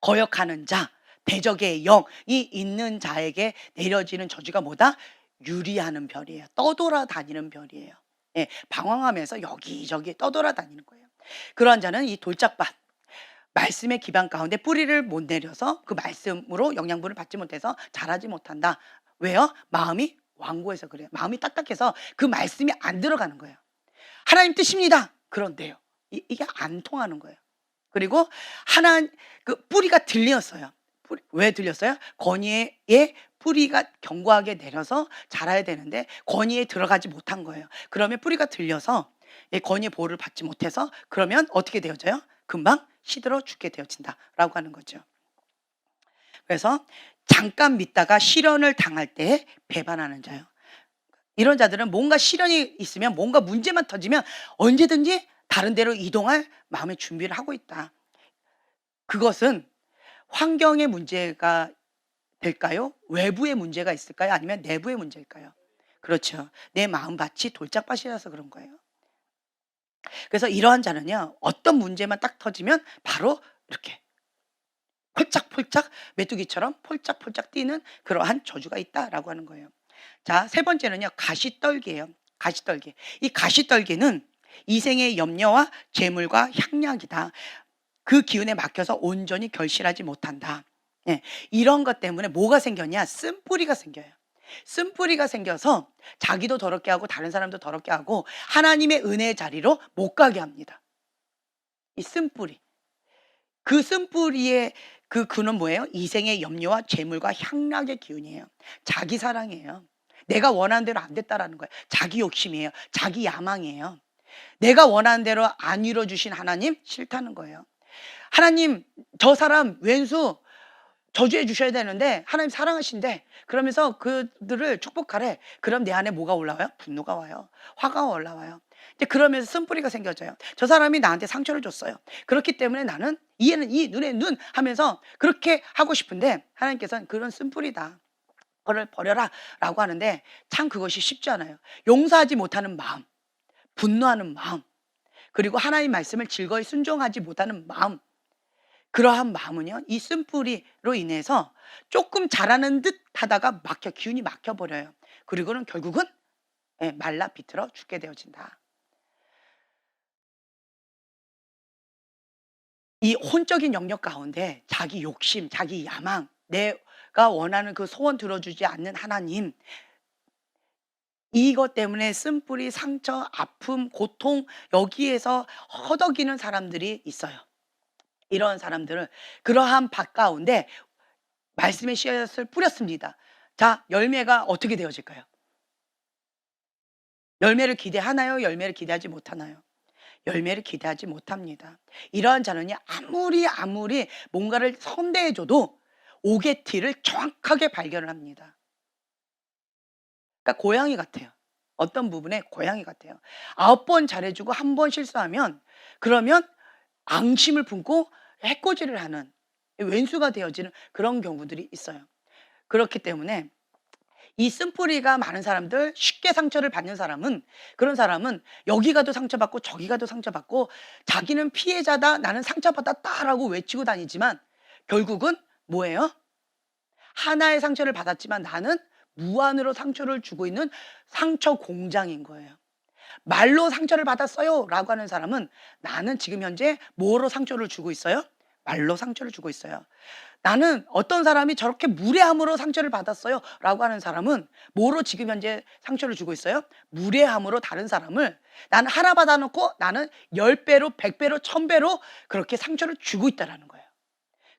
거역하는 자, 대적의 영이 있는 자에게 내려지는 저주가 뭐다? 유리하는 별이에요. 떠돌아다니는 별이에요. 예, 방황하면서 여기저기 떠돌아다니는 거예요. 그러한 자는 이 돌짝밭, 말씀의 기반 가운데 뿌리를 못 내려서 그 말씀으로 영양분을 받지 못해서 자라지 못한다. 왜요? 마음이 완고해서 그래요. 마음이 딱딱해서 그 말씀이 안 들어가는 거예요. 하나님 뜻입니다. 그런데요, 이게 안 통하는 거예요. 그리고 그 뿌리가 들렸어요. 왜 들렸어요? 권위에 뿌리가 견고하게 내려서 자라야 되는데 권위에 들어가지 못한 거예요. 그러면 뿌리가 들려서 권위의 보호를 받지 못해서 그러면 어떻게 되어져요? 금방 시들어 죽게 되어진다라고 하는 거죠. 그래서 잠깐 믿다가 시련을 당할 때 배반하는 자요. 이런 자들은 뭔가 시련이 있으면, 뭔가 문제만 터지면 언제든지 다른 데로 이동할 마음의 준비를 하고 있다. 그것은 환경의 문제가 될까요? 외부의 문제가 있을까요? 아니면 내부의 문제일까요? 그렇죠. 내 마음밭이 돌짝밭이라서 그런 거예요. 그래서 이러한 자는요, 어떤 문제만 딱 터지면 바로 이렇게 폴짝폴짝 메뚜기처럼 폴짝폴짝 뛰는 그러한 저주가 있다라고 하는 거예요. 자, 세 번째는요, 가시떨기예요. 가시떨기. 이 가시떨기는 이생의 염려와 재물과 향락이다. 그 기운에 막혀서 온전히 결실하지 못한다. 예, 이런 것 때문에 뭐가 생겼냐? 쓴뿌리가 생겨요. 쓴뿌리가 생겨서 자기도 더럽게 하고 다른 사람도 더럽게 하고 하나님의 은혜의 자리로 못 가게 합니다. 이 쓴뿌리. 그 쓴뿌리의 그 근은 뭐예요? 이생의 염려와 재물과 향락의 기운이에요. 자기 사랑이에요. 내가 원하는 대로 안 됐다라는 거예요. 자기 욕심이에요. 자기 야망이에요. 내가 원하는 대로 안 이루어 주신 하나님 싫다는 거예요. 하나님, 저 사람 왼수 저주해 주셔야 되는데 하나님 사랑하신대. 그러면서 그들을 축복하래. 그럼 내 안에 뭐가 올라와요? 분노가 와요. 화가 올라와요. 이제 그러면서 쓴뿌리가 생겨져요. 저 사람이 나한테 상처를 줬어요. 그렇기 때문에 나는 이에는 이, 눈에 눈 하면서 그렇게 하고 싶은데 하나님께서는 그런 쓴뿌리다. 그걸 버려라 라고 하는데 참 그것이 쉽지 않아요. 용서하지 못하는 마음, 분노하는 마음, 그리고 하나님 말씀을 즐거이 순종하지 못하는 마음, 그러한 마음은요, 이 쓴뿌리로 인해서 조금 잘하는 듯 하다가 기운이 막혀버려요. 그리고는 결국은 예, 말라 비틀어 죽게 되어진다. 이 혼적인 영역 가운데 자기 욕심, 자기 야망, 내가 원하는 그 소원 들어주지 않는 하나님, 이것 때문에 쓴뿌리, 상처, 아픔, 고통, 여기에서 허덕이는 사람들이 있어요. 이런 사람들은 그러한 밭 가운데 말씀의 씨앗을 뿌렸습니다. 자, 열매가 어떻게 되어질까요? 열매를 기대하나요? 열매를 기대하지 못하나요? 열매를 기대하지 못합니다. 이러한 자는요, 아무리 뭔가를 선대해 줘도 오게티를 정확하게 발견을 합니다. 그러니까 고양이 같아요. 어떤 부분에 고양이 같아요. 9번 잘해 주고 1번 실수하면 그러면 앙심을 품고 해코지를 하는 왼수가 되어지는 그런 경우들이 있어요. 그렇기 때문에 이 쓴뿌리가 많은 사람들, 쉽게 상처를 받는 사람은, 그런 사람은 여기 가도 상처받고 저기 가도 상처받고 자기는 피해자다, 나는 상처받았다라고 외치고 다니지만 결국은 뭐예요? 하나의 상처를 받았지만 나는 무한으로 상처를 주고 있는 상처 공장인 거예요. 말로 상처를 받았어요 라고 하는 사람은 나는 지금 현재 뭐로 상처를 주고 있어요? 말로 상처를 주고 있어요. 나는 어떤 사람이 저렇게 무례함으로 상처를 받았어요 라고 하는 사람은 뭐로 지금 현재 상처를 주고 있어요? 무례함으로 다른 사람을 나는 하나 받아놓고 나는 10배로 100배로 1000배로 그렇게 상처를 주고 있다는 거예요.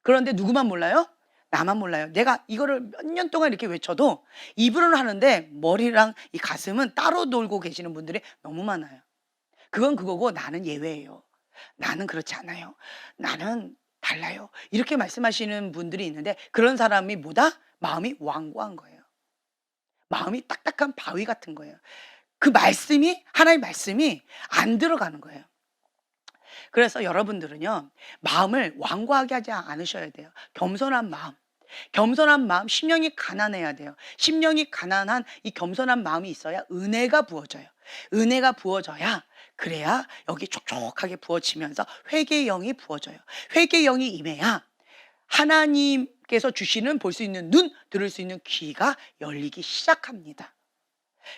그런데 누구만 몰라요? 나만 몰라요. 내가 이거를 몇 년 동안 이렇게 외쳐도 입으로는 하는데 머리랑 이 가슴은 따로 놀고 계시는 분들이 너무 많아요. 그건 그거고 나는 예외예요. 나는 그렇지 않아요. 나는 달라요. 이렇게 말씀하시는 분들이 있는데 그런 사람이 뭐다? 마음이 완고한 거예요. 마음이 딱딱한 바위 같은 거예요. 그 말씀이 하나의 말씀이 안 들어가는 거예요. 그래서 여러분들은요, 마음을 완고하게 하지 않으셔야 돼요. 겸손한 마음. 겸손한 마음, 심령이 가난해야 돼요. 심령이 가난한 이 겸손한 마음이 있어야 은혜가 부어져요. 은혜가 부어져야 그래야 여기 촉촉하게 부어지면서 회개의 영이 부어져요. 회개의 영이 임해야 하나님께서 주시는 볼 수 있는 눈, 들을 수 있는 귀가 열리기 시작합니다.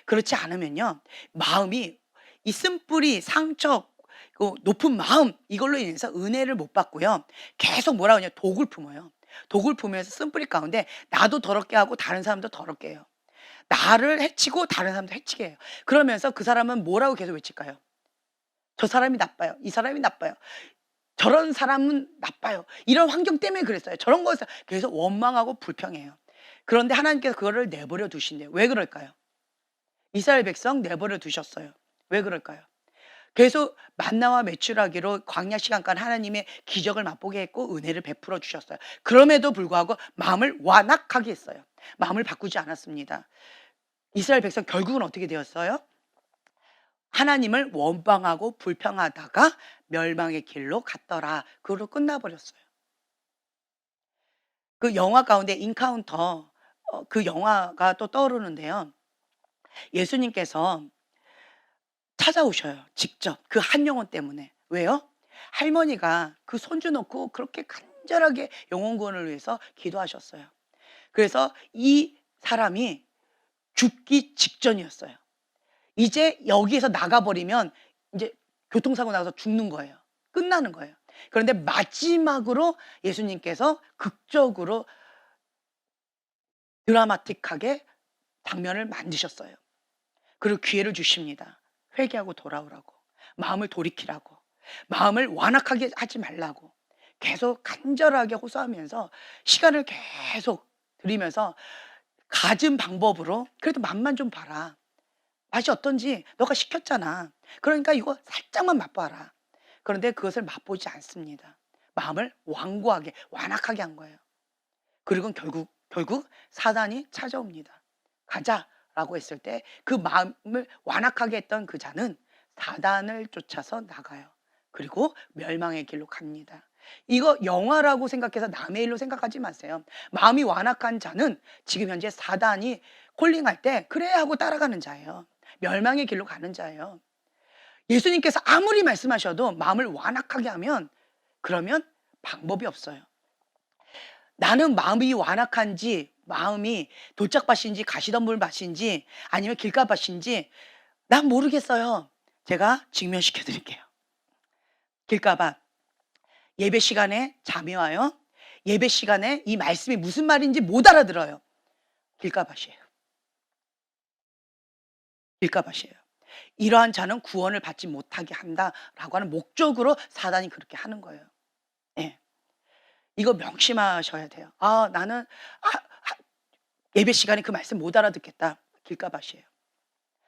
그렇지 않으면요, 마음이 이 쓴뿌리, 상처, 그 높은 마음 이걸로 인해서 은혜를 못 받고요. 계속 뭐라 그러냐, 독을 품어요. 독을 품으면서 쓴뿌리 가운데 나도 더럽게 하고 다른 사람도 더럽게 해요. 나를 해치고 다른 사람도 해치게 해요. 그러면서 그 사람은 뭐라고 계속 외칠까요? 저 사람이 나빠요. 이 사람이 나빠요. 저런 사람은 나빠요. 이런 환경 때문에 그랬어요. 저런 것을 계속 원망하고 불평해요. 그런데 하나님께서 그거를 내버려 두신대요. 왜 그럴까요? 이스라엘 백성 내버려 두셨어요. 왜 그럴까요? 계속 만나와 메추라기로 광야 시간간 하나님의 기적을 맛보게 했고 은혜를 베풀어 주셨어요. 그럼에도 불구하고 마음을 완악하게 했어요. 마음을 바꾸지 않았습니다. 이스라엘 백성 결국은 어떻게 되었어요? 하나님을 원망하고 불평하다가 멸망의 길로 갔더라. 그걸로 끝나버렸어요. 그 영화 가운데 인카운터, 그 영화가 또 떠오르는데요. 예수님께서 찾아오셔요. 직접 그 한 영혼 때문에. 왜요? 할머니가 그 손주 놓고 그렇게 간절하게 영혼 구원을 위해서 기도하셨어요. 그래서 이 사람이 죽기 직전이었어요. 이제 여기에서 나가버리면 이제 교통사고 나서 죽는 거예요. 끝나는 거예요. 그런데 마지막으로 예수님께서 극적으로 드라마틱하게 장면을 만드셨어요. 그리고 기회를 주십니다. 회개하고 돌아오라고. 마음을 돌이키라고. 마음을 완악하게 하지 말라고. 계속 간절하게 호소하면서 시간을 계속 들이면서 갖은 방법으로 그래도 맛만 좀 봐라. 맛이 어떤지 너가 시켰잖아. 그러니까 이거 살짝만 맛봐라. 그런데 그것을 맛보지 않습니다. 마음을 완고하게 완악하게 한 거예요. 그리고 결국 사단이 찾아옵니다. 가자라고 했을 때 그 마음을 완악하게 했던 그 자는 사단을 쫓아서 나가요. 그리고 멸망의 길로 갑니다. 이거 영화라고 생각해서 남의 일로 생각하지 마세요. 마음이 완악한 자는 지금 현재 사단이 콜링할 때 그래 하고 따라가는 자예요. 멸망의 길로 가는 자예요. 예수님께서 아무리 말씀하셔도 마음을 완악하게 하면 그러면 방법이 없어요. 나는 마음이 완악한지 마음이 돌짝밭인지 가시덤불밭인지 아니면 길가밭인지 난 모르겠어요. 제가 증명시켜 드릴게요. 길가밭. 예배 시간에 잠이 와요. 예배 시간에 이 말씀이 무슨 말인지 못 알아들어요. 길가밭이에요. 길가밭이에요. 이러한 자는 구원을 받지 못하게 한다라고 하는 목적으로 사단이 그렇게 하는 거예요. 예. 이거 명심하셔야 돼요. 아, 나는 예배 시간에 그 말씀 못 알아듣겠다. 길가밭이에요.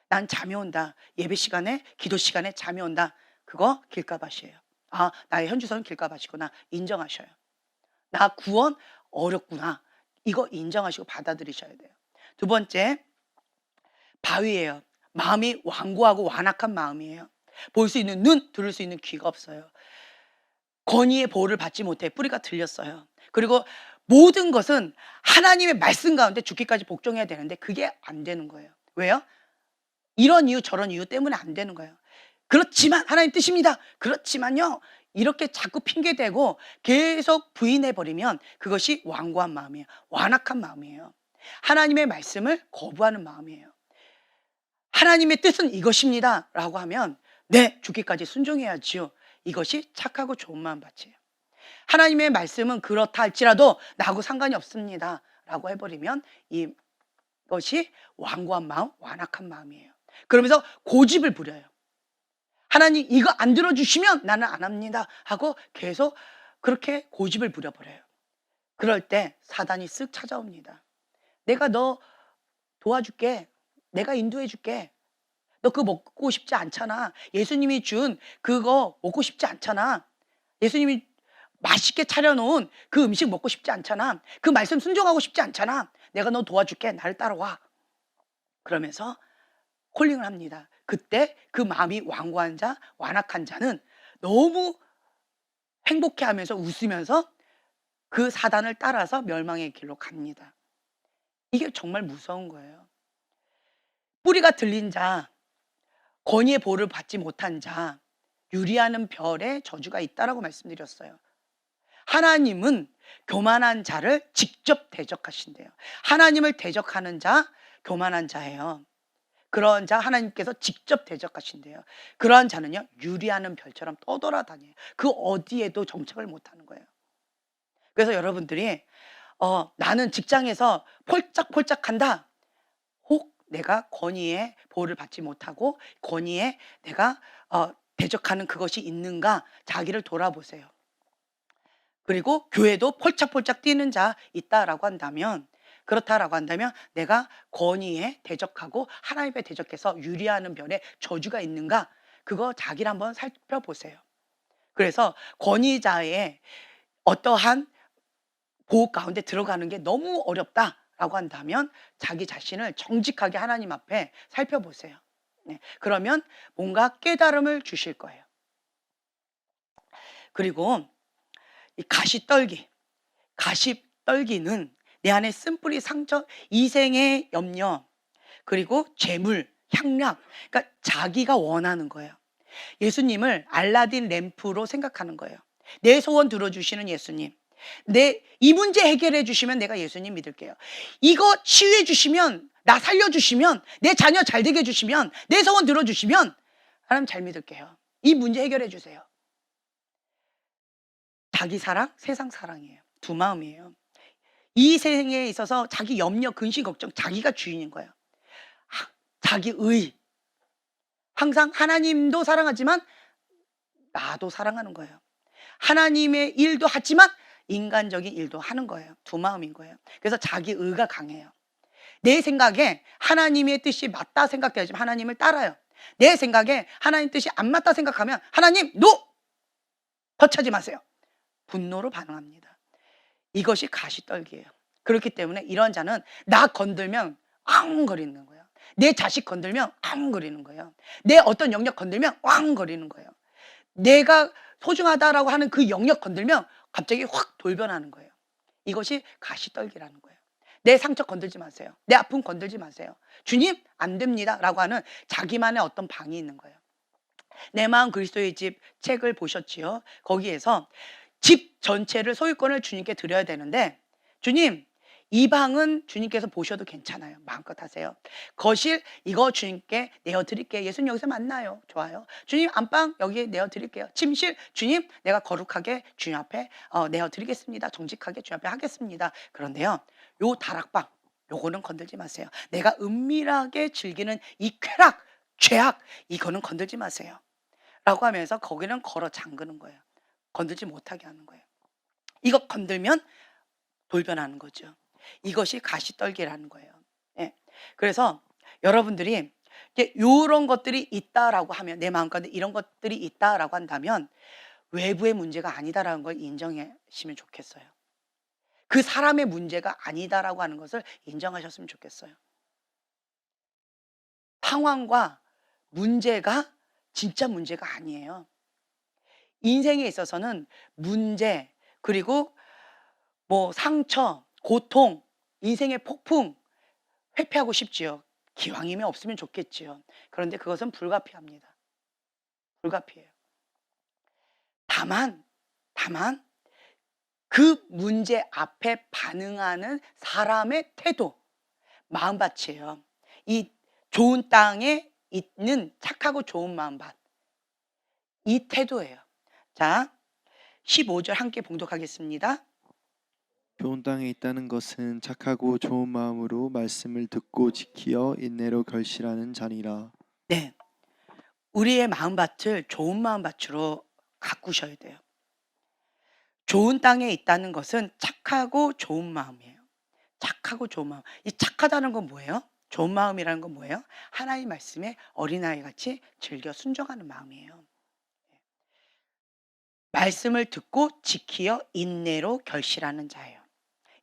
난 잠이 온다. 예배 시간에, 기도 시간에 잠이 온다. 그거 길가밭이에요. 아, 나의 현주소는 길가밭이구나. 인정하셔요. 나 구원 어렵구나. 이거 인정하시고 받아들이셔야 돼요. 두 번째, 바위예요. 마음이 완고하고 완악한 마음이에요. 볼 수 있는 눈, 들을 수 있는 귀가 없어요. 권위의 보호를 받지 못해 뿌리가 들렸어요. 그리고 모든 것은 하나님의 말씀 가운데 죽기까지 복종해야 되는데 그게 안 되는 거예요. 왜요? 이런 이유 저런 이유 때문에 안 되는 거예요. 그렇지만 하나님 뜻입니다. 그렇지만요. 이렇게 자꾸 핑계대고 계속 부인해버리면 그것이 완고한 마음이에요. 완악한 마음이에요. 하나님의 말씀을 거부하는 마음이에요. 하나님의 뜻은 이것입니다 라고 하면 네, 죽기까지 순종해야지요. 이것이 착하고 좋은 마음밭이에요. 하나님의 말씀은 그렇다 할지라도 나하고 상관이 없습니다 라고 해버리면 이것이 완고한 마음, 완악한 마음이에요. 그러면서 고집을 부려요. 하나님 이거 안 들어주시면 나는 안 합니다 하고 계속 그렇게 고집을 부려버려요. 그럴 때 사단이 쓱 찾아옵니다. 내가 너 도와줄게. 내가 인도해 줄게. 너 그거 먹고 싶지 않잖아. 예수님이 준 그거 먹고 싶지 않잖아. 예수님이 맛있게 차려놓은 그 음식 먹고 싶지 않잖아. 그 말씀 순종하고 싶지 않잖아. 내가 너 도와줄게. 나를 따라와. 그러면서 콜링을 합니다. 그때 그 마음이 완고한 자, 완악한 자는 너무 행복해하면서 웃으면서 그 사단을 따라서 멸망의 길로 갑니다. 이게 정말 무서운 거예요. 뿌리가 들린 자, 권위의 보호를 받지 못한 자, 유리하는 별에 저주가 있다라고 말씀드렸어요. 하나님은 교만한 자를 직접 대적하신대요. 하나님을 대적하는 자, 교만한 자예요. 그런 자 하나님께서 직접 대적하신대요. 그러한 자는요, 유리하는 별처럼 떠돌아다녀요. 그 어디에도 정착을 못하는 거예요. 그래서 여러분들이 나는 직장에서 폴짝폴짝한다. 혹 내가 권위의 보호를 받지 못하고 권위에 내가 대적하는 그것이 있는가 자기를 돌아보세요. 그리고 교회도 폴짝폴짝 뛰는 자 있다라고 한다면 그렇다라고 한다면 내가 권위에 대적하고 하나님에 대적해서 유리하는 별에 저주가 있는가 그거 자기를 한번 살펴보세요. 그래서 권위자의 어떠한 보호 가운데 들어가는 게 너무 어렵다라고 한다면 자기 자신을 정직하게 하나님 앞에 살펴보세요. 네, 그러면 뭔가 깨달음을 주실 거예요. 그리고 이 가시떨기는 내 안에 쓴뿌리 상처, 이생의 염려, 그리고 재물, 향락. 그러니까 자기가 원하는 거예요. 예수님을 알라딘 램프로 생각하는 거예요. 내 소원 들어주시는 예수님. 이 문제 해결해 주시면 내가 예수님 믿을게요. 이거 치유해 주시면, 나 살려주시면, 내 자녀 잘 되게 해주시면, 내 소원 들어주시면 하나님 잘 믿을게요. 이 문제 해결해 주세요. 자기 사랑, 세상 사랑이에요. 두 마음이에요. 이 세상에 있어서 자기 염려, 근심, 걱정, 자기가 주인인 거예요. 자기 의. 항상 하나님도 사랑하지만 나도 사랑하는 거예요. 하나님의 일도 하지만 인간적인 일도 하는 거예요. 두 마음인 거예요. 그래서 자기 의가 강해요. 내 생각에 하나님의 뜻이 맞다 생각되지만 하나님을 따라요. 내 생각에 하나님 뜻이 안 맞다 생각하면 하나님 노! 거쳐지 마세요. 분노로 반응합니다. 이것이 가시떨기예요. 그렇기 때문에 이런 자는 나 건들면 앙거리는 거예요. 내 자식 건들면 앙거리는 거예요. 내 어떤 영역 건들면 앙거리는 거예요. 내가 소중하다라고 하는 그 영역 건들면 갑자기 확 돌변하는 거예요. 이것이 가시떨기라는 거예요. 내 상처 건들지 마세요. 내 아픔 건들지 마세요. 주님 안 됩니다 라고 하는 자기만의 어떤 방이 있는 거예요. 내 마음 그리스도의 집 책을 보셨지요? 거기에서 집 전체를 소유권을 주님께 드려야 되는데 주님 이 방은 주님께서 보셔도 괜찮아요. 마음껏 하세요. 거실 이거 주님께 내어드릴게요. 예수님 여기서 만나요. 좋아요. 주님 안방 여기 내어드릴게요. 침실 주님 내가 거룩하게 주님 앞에 내어드리겠습니다. 정직하게 주님 앞에 하겠습니다. 그런데요 요 다락방 요거는 건들지 마세요. 내가 은밀하게 즐기는 이 쾌락 죄악 이거는 건들지 마세요 라고 하면서 거기는 걸어 잠그는 거예요. 건들지 못하게 하는 거예요. 이거 건들면 돌변하는 거죠. 이것이 가시떨기라는 거예요. 예. 그래서 여러분들이 이런 것들이 있다라고 하면 내 마음 가운데 이런 것들이 있다라고 한다면 외부의 문제가 아니다라는 걸 인정하시면 좋겠어요. 그 사람의 문제가 아니다라고 하는 것을 인정하셨으면 좋겠어요. 상황과 문제가 진짜 문제가 아니에요. 인생에 있어서는 문제 그리고 뭐 상처, 고통, 인생의 폭풍 회피하고 싶지요. 기왕이면 없으면 좋겠지요. 그런데 그것은 불가피합니다. 불가피해요. 다만 그 문제 앞에 반응하는 사람의 태도, 마음밭이에요. 이 좋은 땅에 있는 착하고 좋은 마음밭. 이 태도예요. 자, 15절 함께 봉독하겠습니다. 좋은 땅에 있다는 것은 착하고 좋은 마음으로 말씀을 듣고 지키어 인내로 결실하는 자니라. 네, 우리의 마음밭을 좋은 마음밭으로 가꾸셔야 돼요. 좋은 땅에 있다는 것은 착하고 좋은 마음이에요. 착하고 좋은 마음. 이 착하다는 건 뭐예요? 좋은 마음이라는 건 뭐예요? 하나님 말씀에 어린아이 같이 즐겨 순종하는 마음이에요. 말씀을 듣고 지키어 인내로 결실하는 자예요.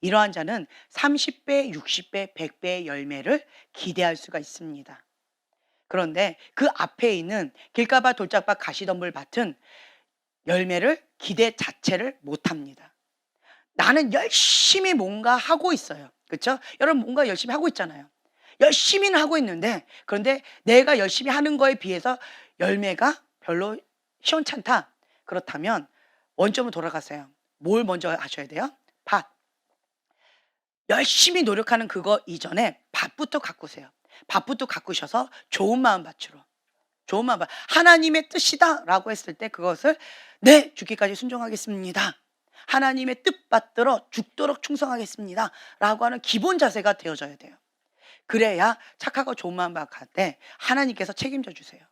이러한 자는 30배, 60배, 100배의 열매를 기대할 수가 있습니다. 그런데 그 앞에 있는 길가밭, 돌짝밭, 가시덤불 밭은 열매를 기대 자체를 못합니다. 나는 열심히 뭔가 하고 있어요. 그렇죠? 여러분 뭔가 열심히 하고 있잖아요. 열심히는 하고 있는데 그런데 내가 열심히 하는 거에 비해서 열매가 별로 시원찮다. 그렇다면 원점으로 돌아가세요. 뭘 먼저 하셔야 돼요? 밭. 열심히 노력하는 그거 이전에 밭부터 가꾸세요. 밭부터 가꾸셔서 좋은 마음 밭으로. 좋은 마음 밭. 하나님의 뜻이다 라고 했을 때 그것을 네 죽기까지 순종하겠습니다. 하나님의 뜻 받들어 죽도록 충성하겠습니다 라고 하는 기본 자세가 되어져야 돼요. 그래야 착하고 좋은 마음 밭할 때 하나님께서 책임져 주세요.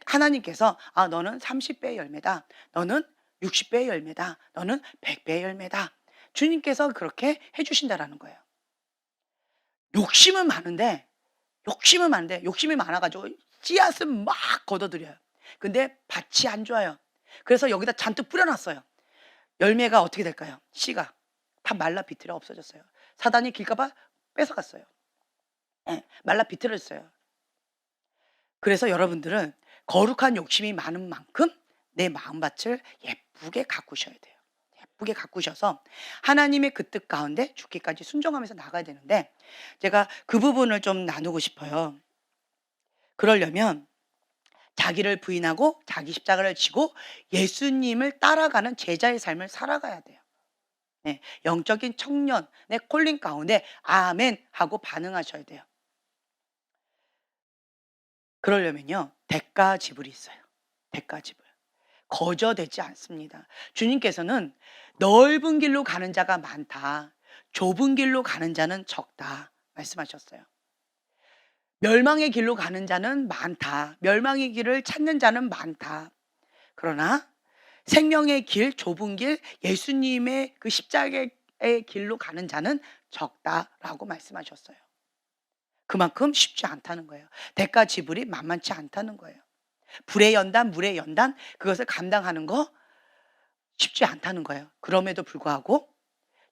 하나님께서 너는 30배의 열매다. 너는 60배의 열매다. 너는 100배의 열매다. 주님께서 그렇게 해주신다라는 거예요. 욕심은 많은데 욕심이 많아가지고 씨앗은 막 걷어들여요. 근데 밭이 안 좋아요. 그래서 여기다 잔뜩 뿌려놨어요. 열매가 어떻게 될까요? 씨가 다 말라 비틀어 없어졌어요. 사단이 길가봐 뺏어갔어요. 말라 비틀어졌어요. 그래서 여러분들은 거룩한 욕심이 많은 만큼 내 마음밭을 예쁘게 가꾸셔야 돼요. 기쁘게 가꾸셔서 하나님의 그 뜻 가운데 죽기까지 순종하면서 나가야 되는데, 제가 그 부분을 좀 나누고 싶어요. 그러려면 자기를 부인하고 자기 십자가를 지고 예수님을 따라가는 제자의 삶을 살아가야 돼요. 네, 영적인 청년의 콜링 가운데 아멘 하고 반응하셔야 돼요. 그러려면요, 대가 지불이 있어요. 대가 지불. 거저되지 않습니다. 주님께서는 넓은 길로 가는 자가 많다, 좁은 길로 가는 자는 적다 말씀하셨어요. 멸망의 길로 가는 자는 많다, 멸망의 길을 찾는 자는 많다. 그러나 생명의 길, 좁은 길, 예수님의 그 십자가의 길로 가는 자는 적다라고 말씀하셨어요. 그만큼 쉽지 않다는 거예요. 대가 지불이 만만치 않다는 거예요. 불의 연단, 물의 연단, 그것을 감당하는 거 쉽지 않다는 거예요. 그럼에도 불구하고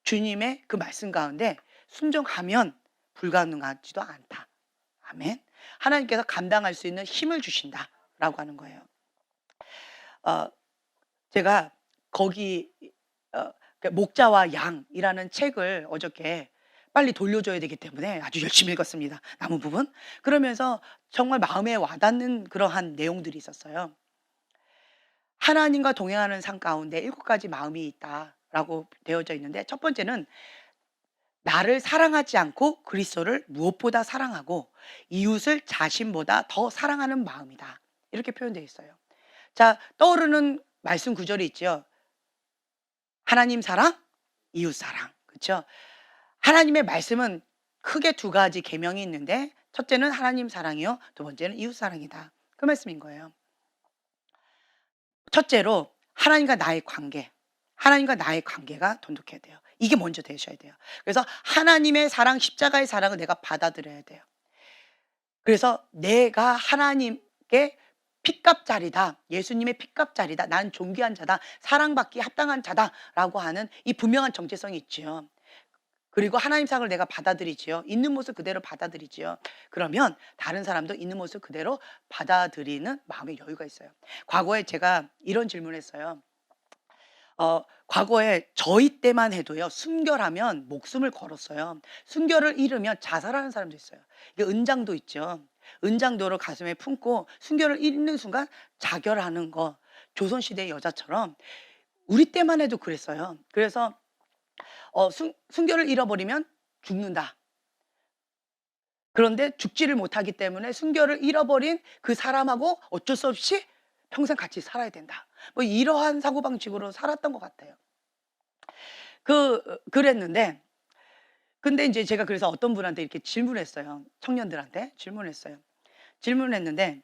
주님의 그 말씀 가운데 순종하면 불가능하지도 않다. 아멘. 하나님께서 감당할 수 있는 힘을 주신다라고 하는 거예요. 어, 제가 거기 그 목자와 양이라는 책을 어저께 빨리 돌려줘야 되기 때문에 아주 열심히 읽었습니다. 남은 부분. 그러면서 정말 마음에 와닿는 그러한 내용들이 있었어요. 하나님과 동행하는 삶 가운데 7가지 마음이 있다라고 되어져 있는데, 첫 번째는 나를 사랑하지 않고 그리스도를 무엇보다 사랑하고 이웃을 자신보다 더 사랑하는 마음이다. 이렇게 표현되어 있어요. 자, 떠오르는 말씀 구절이 있죠. 하나님 사랑, 이웃 사랑. 그렇죠? 하나님의 말씀은 크게 2가지 계명이 있는데, 첫째는 하나님 사랑이요, 두 번째는 이웃 사랑이다. 그 말씀인 거예요. 첫째로 하나님과 나의 관계, 하나님과 나의 관계가 돈독해야 돼요. 이게 먼저 되셔야 돼요. 그래서 하나님의 사랑, 십자가의 사랑을 내가 받아들여야 돼요. 그래서 내가 하나님께 핏값자리다, 예수님의 핏값자리다, 난 존귀한 자다, 사랑받기 합당한 자다라고 하는 이 분명한 정체성이 있지요. 그리고 하나님 사랑을 내가 받아들이지요. 있는 모습 그대로 받아들이지요. 그러면 다른 사람도 있는 모습 그대로 받아들이는 마음의 여유가 있어요. 과거에 제가 이런 질문을 했어요. 과거에 저희 때만 해도요, 순결하면 목숨을 걸었어요. 순결을 잃으면 자살하는 사람도 있어요. 이게 은장도 있죠. 은장도를 가슴에 품고 순결을 잃는 순간 자결하는 거, 조선시대의 여자처럼 우리 때만 해도 그랬어요. 그래서 순결을 잃어버리면 죽는다. 그런데 죽지를 못하기 때문에 순결을 잃어버린 그 사람하고 어쩔 수 없이 평생 같이 살아야 된다. 뭐 이러한 사고방식으로 살았던 것 같아요. 그랬는데, 근데 이제 제가 그래서 어떤 분한테 이렇게 질문했어요. 청년들한테 질문했어요. 질문했는데,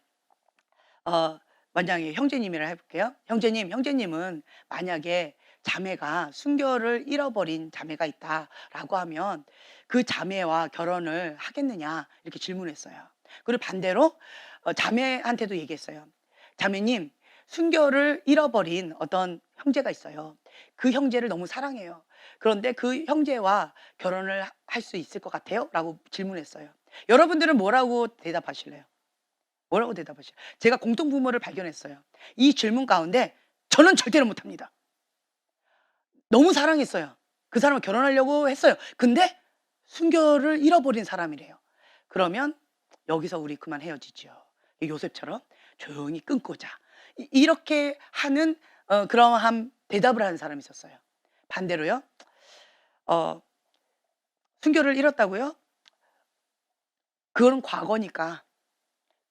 만약에 형제님이라 해볼게요. 형제님은 만약에 자매가 순결을 잃어버린 자매가 있다라고 하면 그 자매와 결혼을 하겠느냐, 이렇게 질문했어요. 그리고 반대로 자매한테도 얘기했어요. 자매님, 순결을 잃어버린 어떤 형제가 있어요. 그 형제를 너무 사랑해요. 그런데 그 형제와 결혼을 할 수 있을 것 같아요? 라고 질문했어요. 여러분들은 뭐라고 대답하실래요? 뭐라고 대답하실래요? 제가 공통부모를 발견했어요. 이 질문 가운데 저는 절대로 못합니다. 너무 사랑했어요. 그 사람을 결혼하려고 했어요. 근데 순결을 잃어버린 사람이래요. 그러면 여기서 우리 그만 헤어지죠. 요셉처럼 조용히 끊고자. 이렇게 하는 그러한 대답을 하는 사람이 있었어요. 반대로요. 순결을 잃었다고요? 그건 과거니까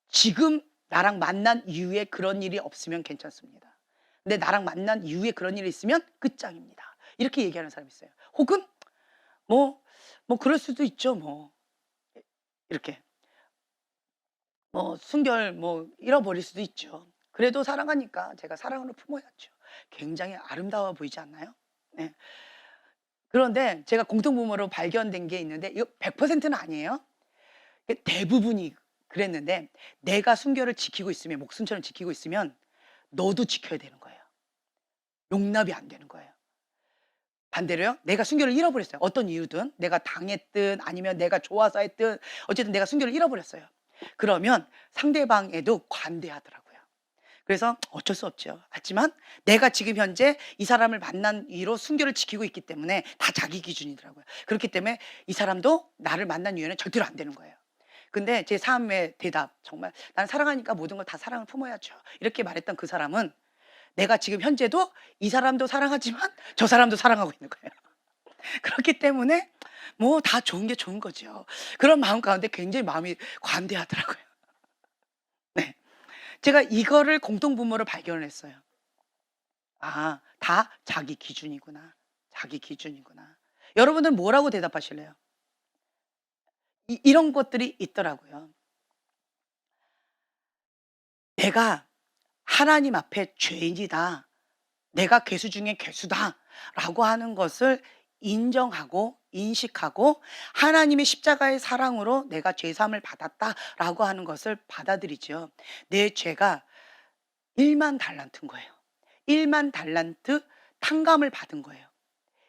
지금 나랑 만난 이후에 그런 일이 없으면 괜찮습니다. 근데 나랑 만난 이후에 그런 일이 있으면 끝장입니다. 이렇게 얘기하는 사람이 있어요. 혹은 뭐 그럴 수도 있죠. 뭐 이렇게 순결 잃어버릴 수도 있죠. 그래도 사랑하니까 제가 사랑으로 품어야죠. 굉장히 아름다워 보이지 않나요? 네. 그런데 제가 공통부모로 발견된 게 있는데, 이거 100%는 아니에요. 대부분이 그랬는데, 내가 순결을 지키고 있으면, 목숨처럼 지키고 있으면 너도 지켜야 되는 거예요. 용납이 안 되는 거예요. 반대로요, 내가 순결을 잃어버렸어요. 어떤 이유든, 내가 당했든 아니면 내가 좋아서 했든 어쨌든 내가 순결을 잃어버렸어요. 그러면 상대방에도 관대하더라고요. 그래서 어쩔 수 없죠. 하지만 내가 지금 현재 이 사람을 만난 이후로 순결을 지키고 있기 때문에 다 자기 기준이더라고요. 그렇기 때문에 이 사람도 나를 만난 이후에는 절대로 안 되는 거예요. 근데 제 삶의 대답, 정말 "나는 사랑하니까 모든 걸 다 사랑을 품어야죠." 이렇게 말했던 그 사람은 내가 지금 현재도 이 사람도 사랑하지만 저 사람도 사랑하고 있는 거예요. 그렇기 때문에 뭐 다 좋은 게 좋은 거죠. 그런 마음 가운데 굉장히 마음이 관대하더라고요. 네. 제가 이거를 공통분모로 발견을 했어요. '아, 다 자기 기준이구나. 자기 기준이구나.' 여러분들은 뭐라고 대답하실래요? 이런 것들이 있더라고요. '내가 하나님 앞에 죄인이다. 내가 괴수 중에 괴수다.'라고 하는 것을 인정하고 인식하고 '하나님의 십자가의 사랑으로 내가 죄 사함을 받았다.'라고 하는 것을 받아들이죠. 내 죄가 1만 달란트인 거예요. 1만 달란트 탕감을 받은 거예요.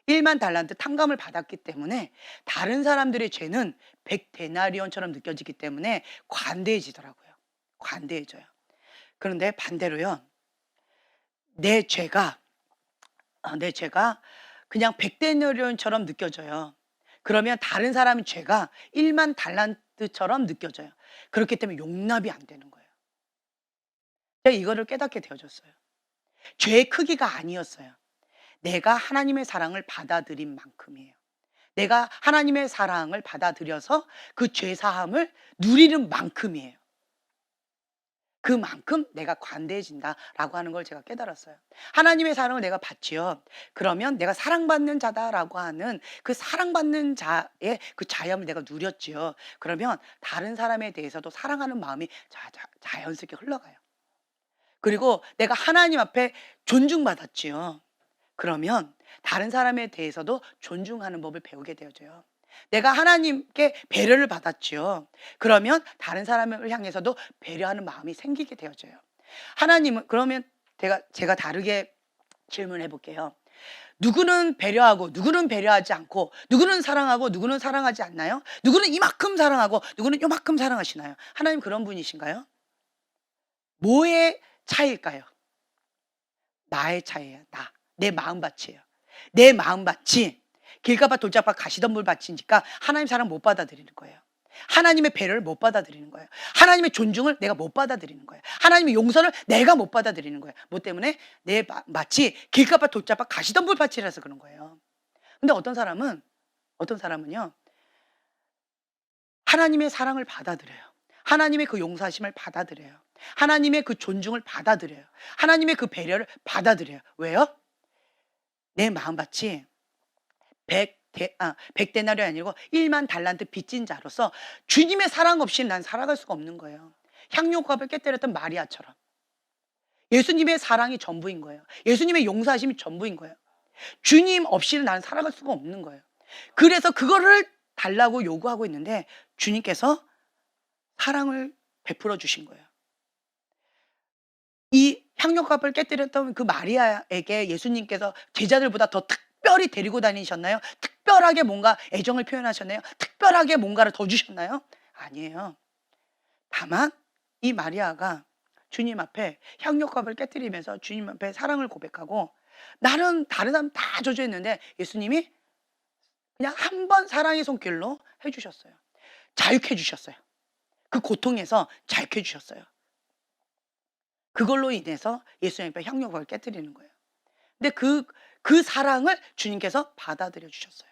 1만 달란트 탕감을 받았기 때문에 다른 사람들의 죄는 100 데나리온처럼 느껴지기 때문에 관대해지더라고요. 관대해져요. 그런데 반대로요. 내 죄가 내 죄가 그냥 100 데나리온처럼 느껴져요. 그러면 다른 사람의 죄가 1만 달란트처럼 느껴져요. 그렇기 때문에 용납이 안 되는 거예요. 제가 이거를 깨닫게 되어졌어요. 죄의 크기가 아니었어요. 내가 하나님의 사랑을 받아들인 만큼이에요. 내가 하나님의 사랑을 받아들여서 그 죄 사함을 누리는 만큼이에요. 그만큼 내가 관대해진다라고 하는 걸 제가 깨달았어요. 하나님의 사랑을 내가 받지요. 그러면 내가 사랑받는 자다라고 하는 그 사랑받는 자의 그 자염을 내가 누렸지요. 그러면 다른 사람에 대해서도 사랑하는 마음이 자연스럽게 흘러가요. 그리고 내가 하나님 앞에 존중받았지요. 그러면 다른 사람에 대해서도 존중하는 법을 배우게 되어져요. 내가 하나님께 배려를 받았지요. 그러면 다른 사람을 향해서도 배려하는 마음이 생기게 되어져요. 하나님은 그러면 제가 다르게 질문해 볼게요. 누구는 배려하고 누구는 배려하지 않고 누구는 사랑하고 누구는 사랑하지 않나요? 누구는 이만큼 사랑하고 누구는 요만큼 사랑하시나요? 하나님 그런 분이신가요? 뭐의 차이일까요? 나의 차이예요. 내 마음밭이에요. 내 마음밭이 길가밭 돌짝밭 가시덤불 밭이니까 하나님 사랑 못 받아들이는 거예요. 하나님의 배려를 못 받아들이는 거예요. 하나님의 존중을 내가 못 받아들이는 거예요. 하나님의 용서를 내가 못 받아들이는 거예요. 뭐 때문에? 내 밭이 길가밭 돌짝밭 가시덤불 밭이라서 그런 거예요. 근데 어떤 사람은요. 하나님의 사랑을 받아들여요. 하나님의 그 용서하심을 받아들여요. 하나님의 그 존중을 받아들여요. 하나님의 그 배려를 받아들여요. 왜요? 내 마음밭이 100 데나리온이 아니고 1만 달란트 빚진 자로서 주님의 사랑 없이는 난 살아갈 수가 없는 거예요. 향료값을 깨뜨렸던 마리아처럼. 예수님의 사랑이 전부인 거예요. 예수님의 용서하심이 전부인 거예요. 주님 없이는 나는 살아갈 수가 없는 거예요. 그래서 그거를 달라고 요구하고 있는데 주님께서 사랑을 베풀어 주신 거예요. 이 향료값을 깨뜨렸던 그 마리아에게 예수님께서 제자들보다 더 특별히 데리고 다니셨나요? 특별하게 뭔가 애정을 표현하셨나요? 특별하게 뭔가를 더 주셨나요? 아니에요. 다만 이 마리아가 주님 앞에 향료값을 깨뜨리면서 주님 앞에 사랑을 고백하고 나는 다른 사람 다 저주했는데 예수님이 그냥 한 번 사랑의 손길로 해주셨어요. 자유케 해주셨어요. 그 고통에서 자유케 해주셨어요. 그걸로 인해서 예수님 앞에 향료값을 깨뜨리는 거예요. 근데 그 사랑을 주님께서 받아들여 주셨어요.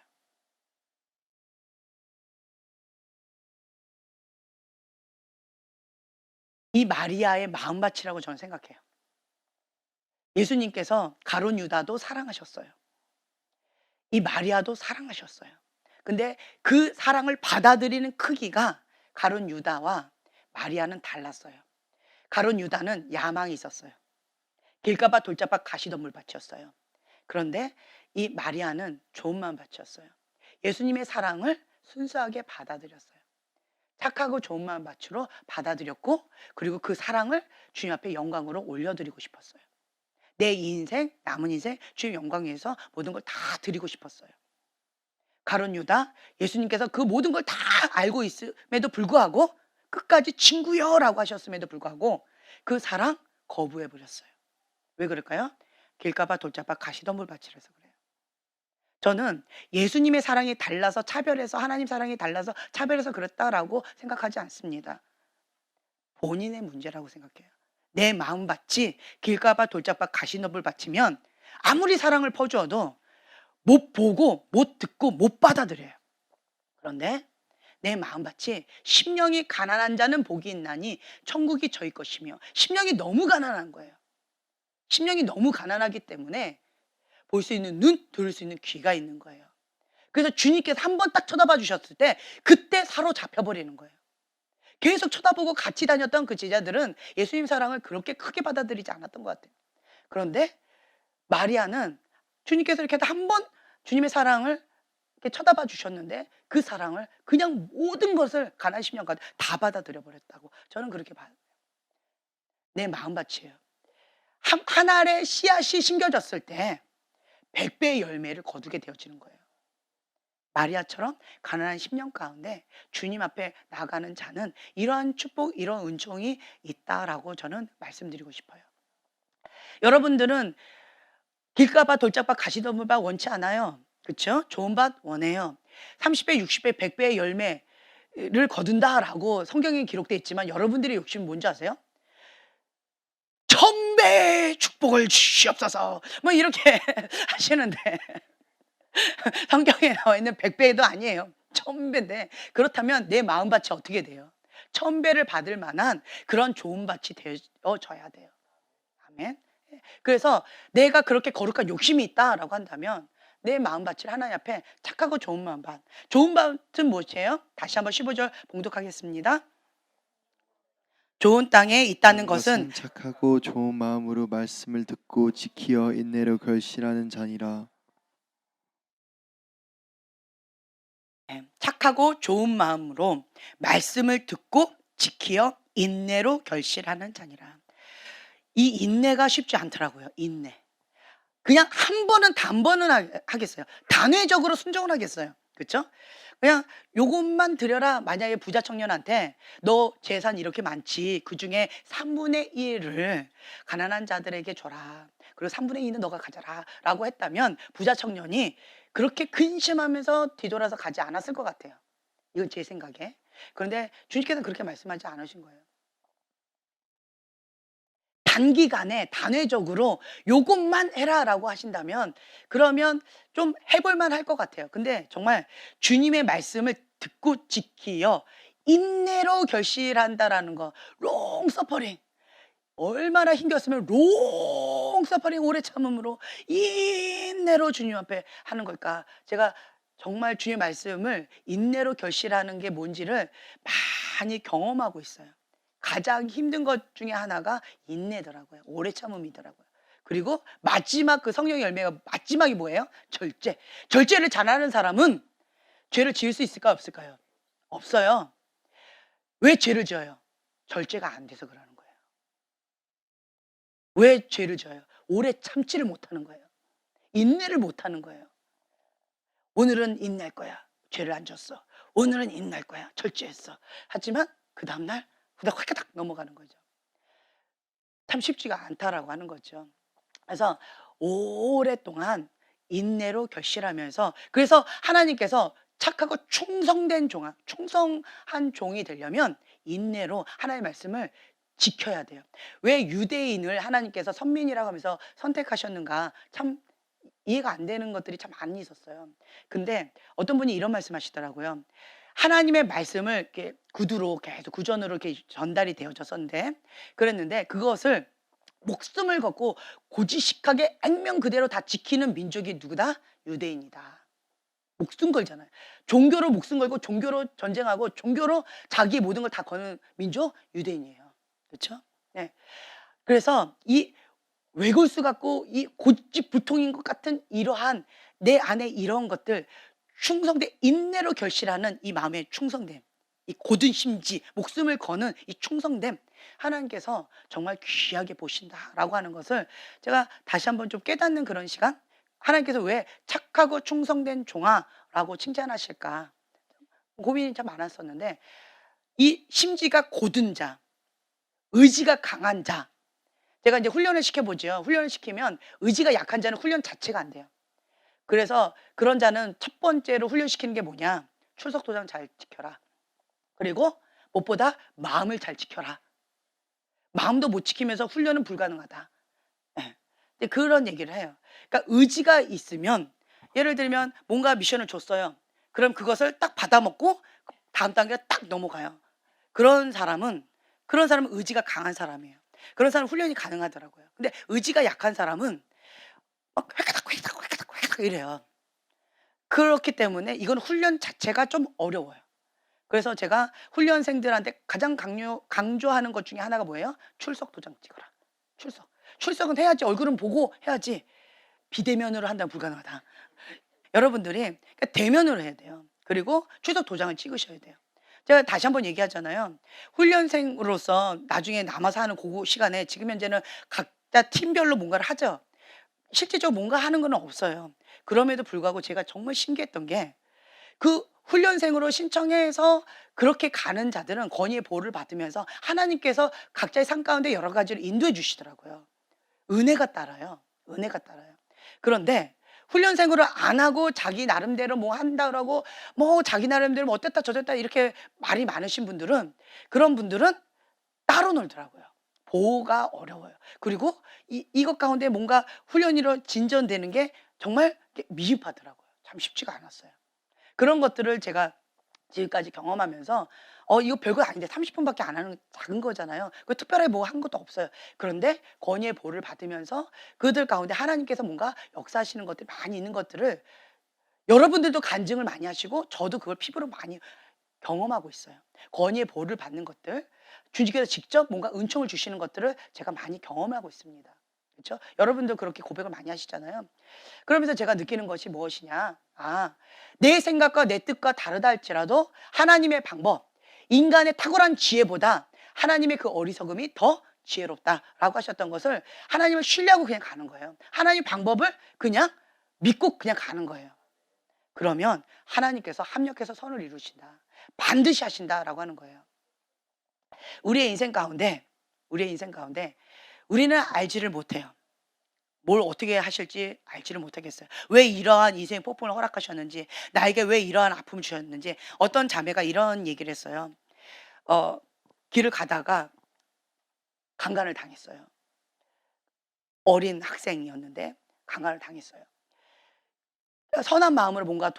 이 마리아의 마음밭이라고 저는 생각해요. 예수님께서 가룟 유다도 사랑하셨어요. 이 마리아도 사랑하셨어요. 근데 그 사랑을 받아들이는 크기가 가룟 유다와 마리아는 달랐어요. 가룟 유다는 야망이 있었어요. 길가밭 돌짝밭 가시덤불 밭이었어요. 그런데 이 마리아는 좋은 마음 밭이었어요. 예수님의 사랑을 순수하게 받아들였어요. 착하고 좋은 마음 밭으로 받아들였고 그리고 그 사랑을 주님 앞에 영광으로 올려드리고 싶었어요. 내 인생 남은 인생 주님 영광 위해서 모든 걸 다 드리고 싶었어요. 가룟 유다 예수님께서 그 모든 걸 다 알고 있음에도 불구하고 끝까지 친구여라고 하셨음에도 불구하고 그 사랑 거부해 버렸어요. 왜 그럴까요? 길가봐 돌짝봐 가시덤불 밭이라서 그래요. 저는 예수님의 사랑이 달라서 차별해서 하나님 사랑이 달라서 차별해서 그랬다라고 생각하지 않습니다. 본인의 문제라고 생각해요. 내 마음밭이 길가밭 돌짝밭 가시덤불 밭이면 아무리 사랑을 퍼주어도 못 보고 못 듣고 못 받아들여요. 그런데 내 마음밭이 심령이 가난한 자는 복이 있나니 천국이 저희 것이며, 심령이 너무 가난한 거예요. 심령이 너무 가난하기 때문에 볼 수 있는 눈, 들을 수 있는 귀가 있는 거예요. 그래서 주님께서 한 번 딱 쳐다봐 주셨을 때 그때 사로잡혀 버리는 거예요. 계속 쳐다보고 같이 다녔던 그 제자들은 예수님 사랑을 그렇게 크게 받아들이지 않았던 것 같아요. 그런데 마리아는 주님께서 이렇게 한 번 주님의 사랑을 이렇게 쳐다봐 주셨는데 그 사랑을 그냥 모든 것을 가난 10년간 다 받아들여 버렸다고 저는 그렇게 봐요. 내 마음밭이에요. 한 알의 씨앗이 심겨졌을 때 100배의 열매를 거두게 되어지는 거예요. 마리아처럼 가난한 10년 가운데 주님 앞에 나가는 자는 이러한 축복, 이런 은총이 있다라고 저는 말씀드리고 싶어요. 여러분들은 길가밭, 돌짝밭, 가시덤불밭 원치 않아요. 그렇죠? 좋은 밭 원해요. 30배, 60배, 100배의 열매를 거둔다라고 성경에 기록되어 있지만 여러분들의 욕심은 뭔지 아세요? 1000배의 축복을 주시옵소서. 뭐 이렇게 하시는데 성경에 나와 있는 100배도 아니에요. 1000배인데 그렇다면 내 마음밭이 어떻게 돼요? 1000배를 받을 만한 그런 좋은 밭이 되어져야 돼요. 아멘. 그래서 내가 그렇게 거룩한 욕심이 있다라고 한다면 내 마음밭을 하나님 앞에 착하고 좋은 마음밭. 좋은 밭은 무엇이에요? 다시 한번 15절 봉독하겠습니다. 좋은 땅에 있다는 것은 착하고 좋은 마음으로 말씀을 듣고 지키어 인내로 결실하는 자니라. 착하고 좋은 마음으로 말씀을 듣고 지키어 인내로 결실하는 자니라. 이 인내가 쉽지 않더라고요. 인내. 그냥 한 번은 단번은 하겠어요. 단회적으로 순종을 하겠어요. 그렇죠? 그냥 요것만 드려라. 만약에 부자 청년한테 너 재산 이렇게 많지. 그중에 3분의 1을 가난한 자들에게 줘라. 그리고 3분의 2는 너가 가져라. 라고 했다면 부자 청년이 그렇게 근심하면서 뒤돌아서 가지 않았을 것 같아요. 이건 제 생각에. 그런데 주님께서는 그렇게 말씀하지 않으신 거예요. 단기간에 단회적으로 요것만 해라라고 하신다면 그러면 좀 해볼 만할 것 같아요. 근데 정말 주님의 말씀을 듣고 지키어 인내로 결실한다라는 거, 롱 서퍼링. 얼마나 힘겼으면 롱 서퍼링 오래 참음으로 인내로 주님 앞에 하는 걸까? 제가 정말 주의 말씀을 인내로 결실하는 게 뭔지를 많이 경험하고 있어요. 가장 힘든 것 중에 하나가 인내더라고요. 오래 참음이더라고요. 그리고 마지막 그 성령의 열매가 마지막이 뭐예요? 절제. 절제를 잘하는 사람은 죄를 지을 수 있을까 없을까요? 없어요. 왜 죄를 지어요? 절제가 안 돼서 그러는 거예요. 왜 죄를 지어요? 오래 참지를 못하는 거예요. 인내를 못하는 거예요. 오늘은 인내할 거야. 죄를 안 졌어. 오늘은 인내할 거야. 절제했어. 하지만 그 다음날 그냥 확 넘어가는 거죠. 참 쉽지가 않다라고 하는 거죠. 그래서 오랫동안 인내로 결실하면서 그래서 하나님께서 착하고 충성한 종이 되려면 인내로 하나님의 말씀을 지켜야 돼요. 왜 유대인을 하나님께서 선민이라고 하면서 선택하셨는가 참 이해가 안 되는 것들이 참 많이 있었어요. 근데 어떤 분이 이런 말씀하시더라고요. 하나님의 말씀을 이렇게 구두로 계속 구전으로 이렇게 전달이 되어졌었는데 그랬는데 그것을 목숨을 걸고 고지식하게 액면 그대로 다 지키는 민족이 누구다? 유대인이다. 목숨 걸잖아요. 종교로 목숨 걸고 종교로 전쟁하고 종교로 자기 모든 걸 다 거는 민족 유대인이에요. 그렇죠? 네. 그래서 이 외골수 같고 이 고집불통인 것 같은 이러한 내 안에 이런 것들 충성된 인내로 결실하는 이 마음의 충성됨, 이 고든 심지 목숨을 거는 이 충성됨 하나님께서 정말 귀하게 보신다라고 하는 것을 제가 다시 한번 좀 깨닫는 그런 시간. 하나님께서 왜 착하고 충성된 종아라고 칭찬하실까 고민이 참 많았었는데 이 심지가 고든 자, 의지가 강한 자, 제가 이제 훈련을 시켜보죠. 훈련을 시키면 의지가 약한 자는 훈련 자체가 안 돼요. 그래서 그런 자는 첫 번째로 훈련시키는 게 뭐냐? 출석 도장 잘 지켜라. 그리고 무엇보다 마음을 잘 지켜라. 마음도 못 지키면서 훈련은 불가능하다. 예. 근데 그런 얘기를 해요. 그러니까 의지가 있으면 예를 들면 뭔가 미션을 줬어요. 그럼 그것을 딱 받아먹고 다음 단계로 딱 넘어가요. 그런 사람은 의지가 강한 사람이에요. 그런 사람은 훈련이 가능하더라고요. 근데 의지가 약한 사람은 막 회가닥 회가닥 회가닥 회가닥 이래요. 그렇기 때문에 이건 훈련 자체가 좀 어려워요. 그래서 제가 훈련생들한테 가장 강조하는 것 중에 하나가 뭐예요? 출석 도장 찍어라. 출석. 출석은 해야지. 얼굴은 보고 해야지. 비대면으로 한다면 불가능하다. 여러분들이 그러니까 대면으로 해야 돼요. 그리고 출석 도장을 찍으셔야 돼요. 제가 다시 한번 얘기하잖아요. 훈련생으로서 나중에 남아서 하는 그 시간에 지금 현재는 각자 팀별로 뭔가를 하죠. 실질적으로 뭔가 하는 건 없어요. 그럼에도 불구하고 제가 정말 신기했던 게 그 훈련생으로 신청해서 그렇게 가는 자들은 권위의 보호를 받으면서 하나님께서 각자의 삶 가운데 여러 가지를 인도해 주시더라고요. 은혜가 따라요. 은혜가 따라요. 그런데 훈련생으로 안 하고 자기 나름대로 뭐 한다 그러고 뭐 자기 나름대로 뭐 어땠다 저랬다 이렇게 말이 많으신 분들은 그런 분들은 따로 놀더라고요. 보호가 어려워요. 그리고 이것 가운데 뭔가 훈련으로 진전되는 게 정말 미흡하더라고요. 참 쉽지가 않았어요. 그런 것들을 제가 지금까지 경험하면서 이거 별거 아닌데 30분 밖에 안 하는 작은 거잖아요. 그 특별하게 뭐 한 것도 없어요. 그런데 권위의 보호를 받으면서 그들 가운데 하나님께서 뭔가 역사하시는 것들이 많이 있는 것들을 여러분들도 간증을 많이 하시고 저도 그걸 피부로 많이 경험하고 있어요. 권위의 보호를 받는 것들, 주님께서 직접 뭔가 은총을 주시는 것들을 제가 많이 경험하고 있습니다. 그렇죠? 여러분도 그렇게 고백을 많이 하시잖아요. 그러면서 제가 느끼는 것이 무엇이냐? 내 생각과 내 뜻과 다르다 할지라도 하나님의 방법, 인간의 탁월한 지혜보다 하나님의 그 어리석음이 더 지혜롭다라고 하셨던 것을 하나님을 신뢰하고 그냥 가는 거예요. 하나님 방법을 그냥 믿고 그냥 가는 거예요. 그러면 하나님께서 합력해서 선을 이루신다. 반드시 하신다라고 하는 거예요. 우리의 인생 가운데, 우리의 인생 가운데 우리는 알지를 못해요. 뭘 어떻게 하실지 알지를 못하겠어요. 왜 이러한 인생 폭풍을 허락하셨는지, 나에게 왜 이러한 아픔을 주셨는지. 어떤 자매가 이런 얘기를 했어요. 어, 길을 가다가 강간을 당했어요. 어린 학생이었는데 강간을 당했어요. 선한 마음으로 뭔가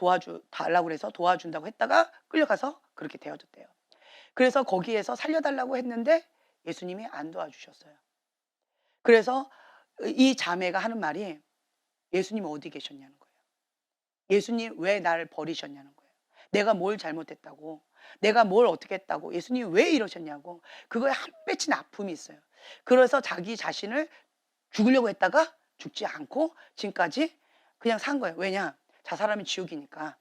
달라고 그래서 도와준다고 했다가 끌려가서 그렇게 되어졌대요. 그래서 거기에서 살려달라고 했는데 예수님이 안 도와주셨어요. 그래서 이 자매가 하는 말이 예수님 어디 계셨냐는 거예요. 예수님 왜 나를 버리셨냐는 거예요. 내가 뭘 잘못했다고, 내가 뭘 어떻게 했다고, 예수님 왜 이러셨냐고. 그거에 한 맺힌 아픔이 있어요. 그래서 자기 자신을 죽으려고 했다가 죽지 않고 지금까지 그냥 산 거예요. 왜냐? 자살하면 지옥이니까.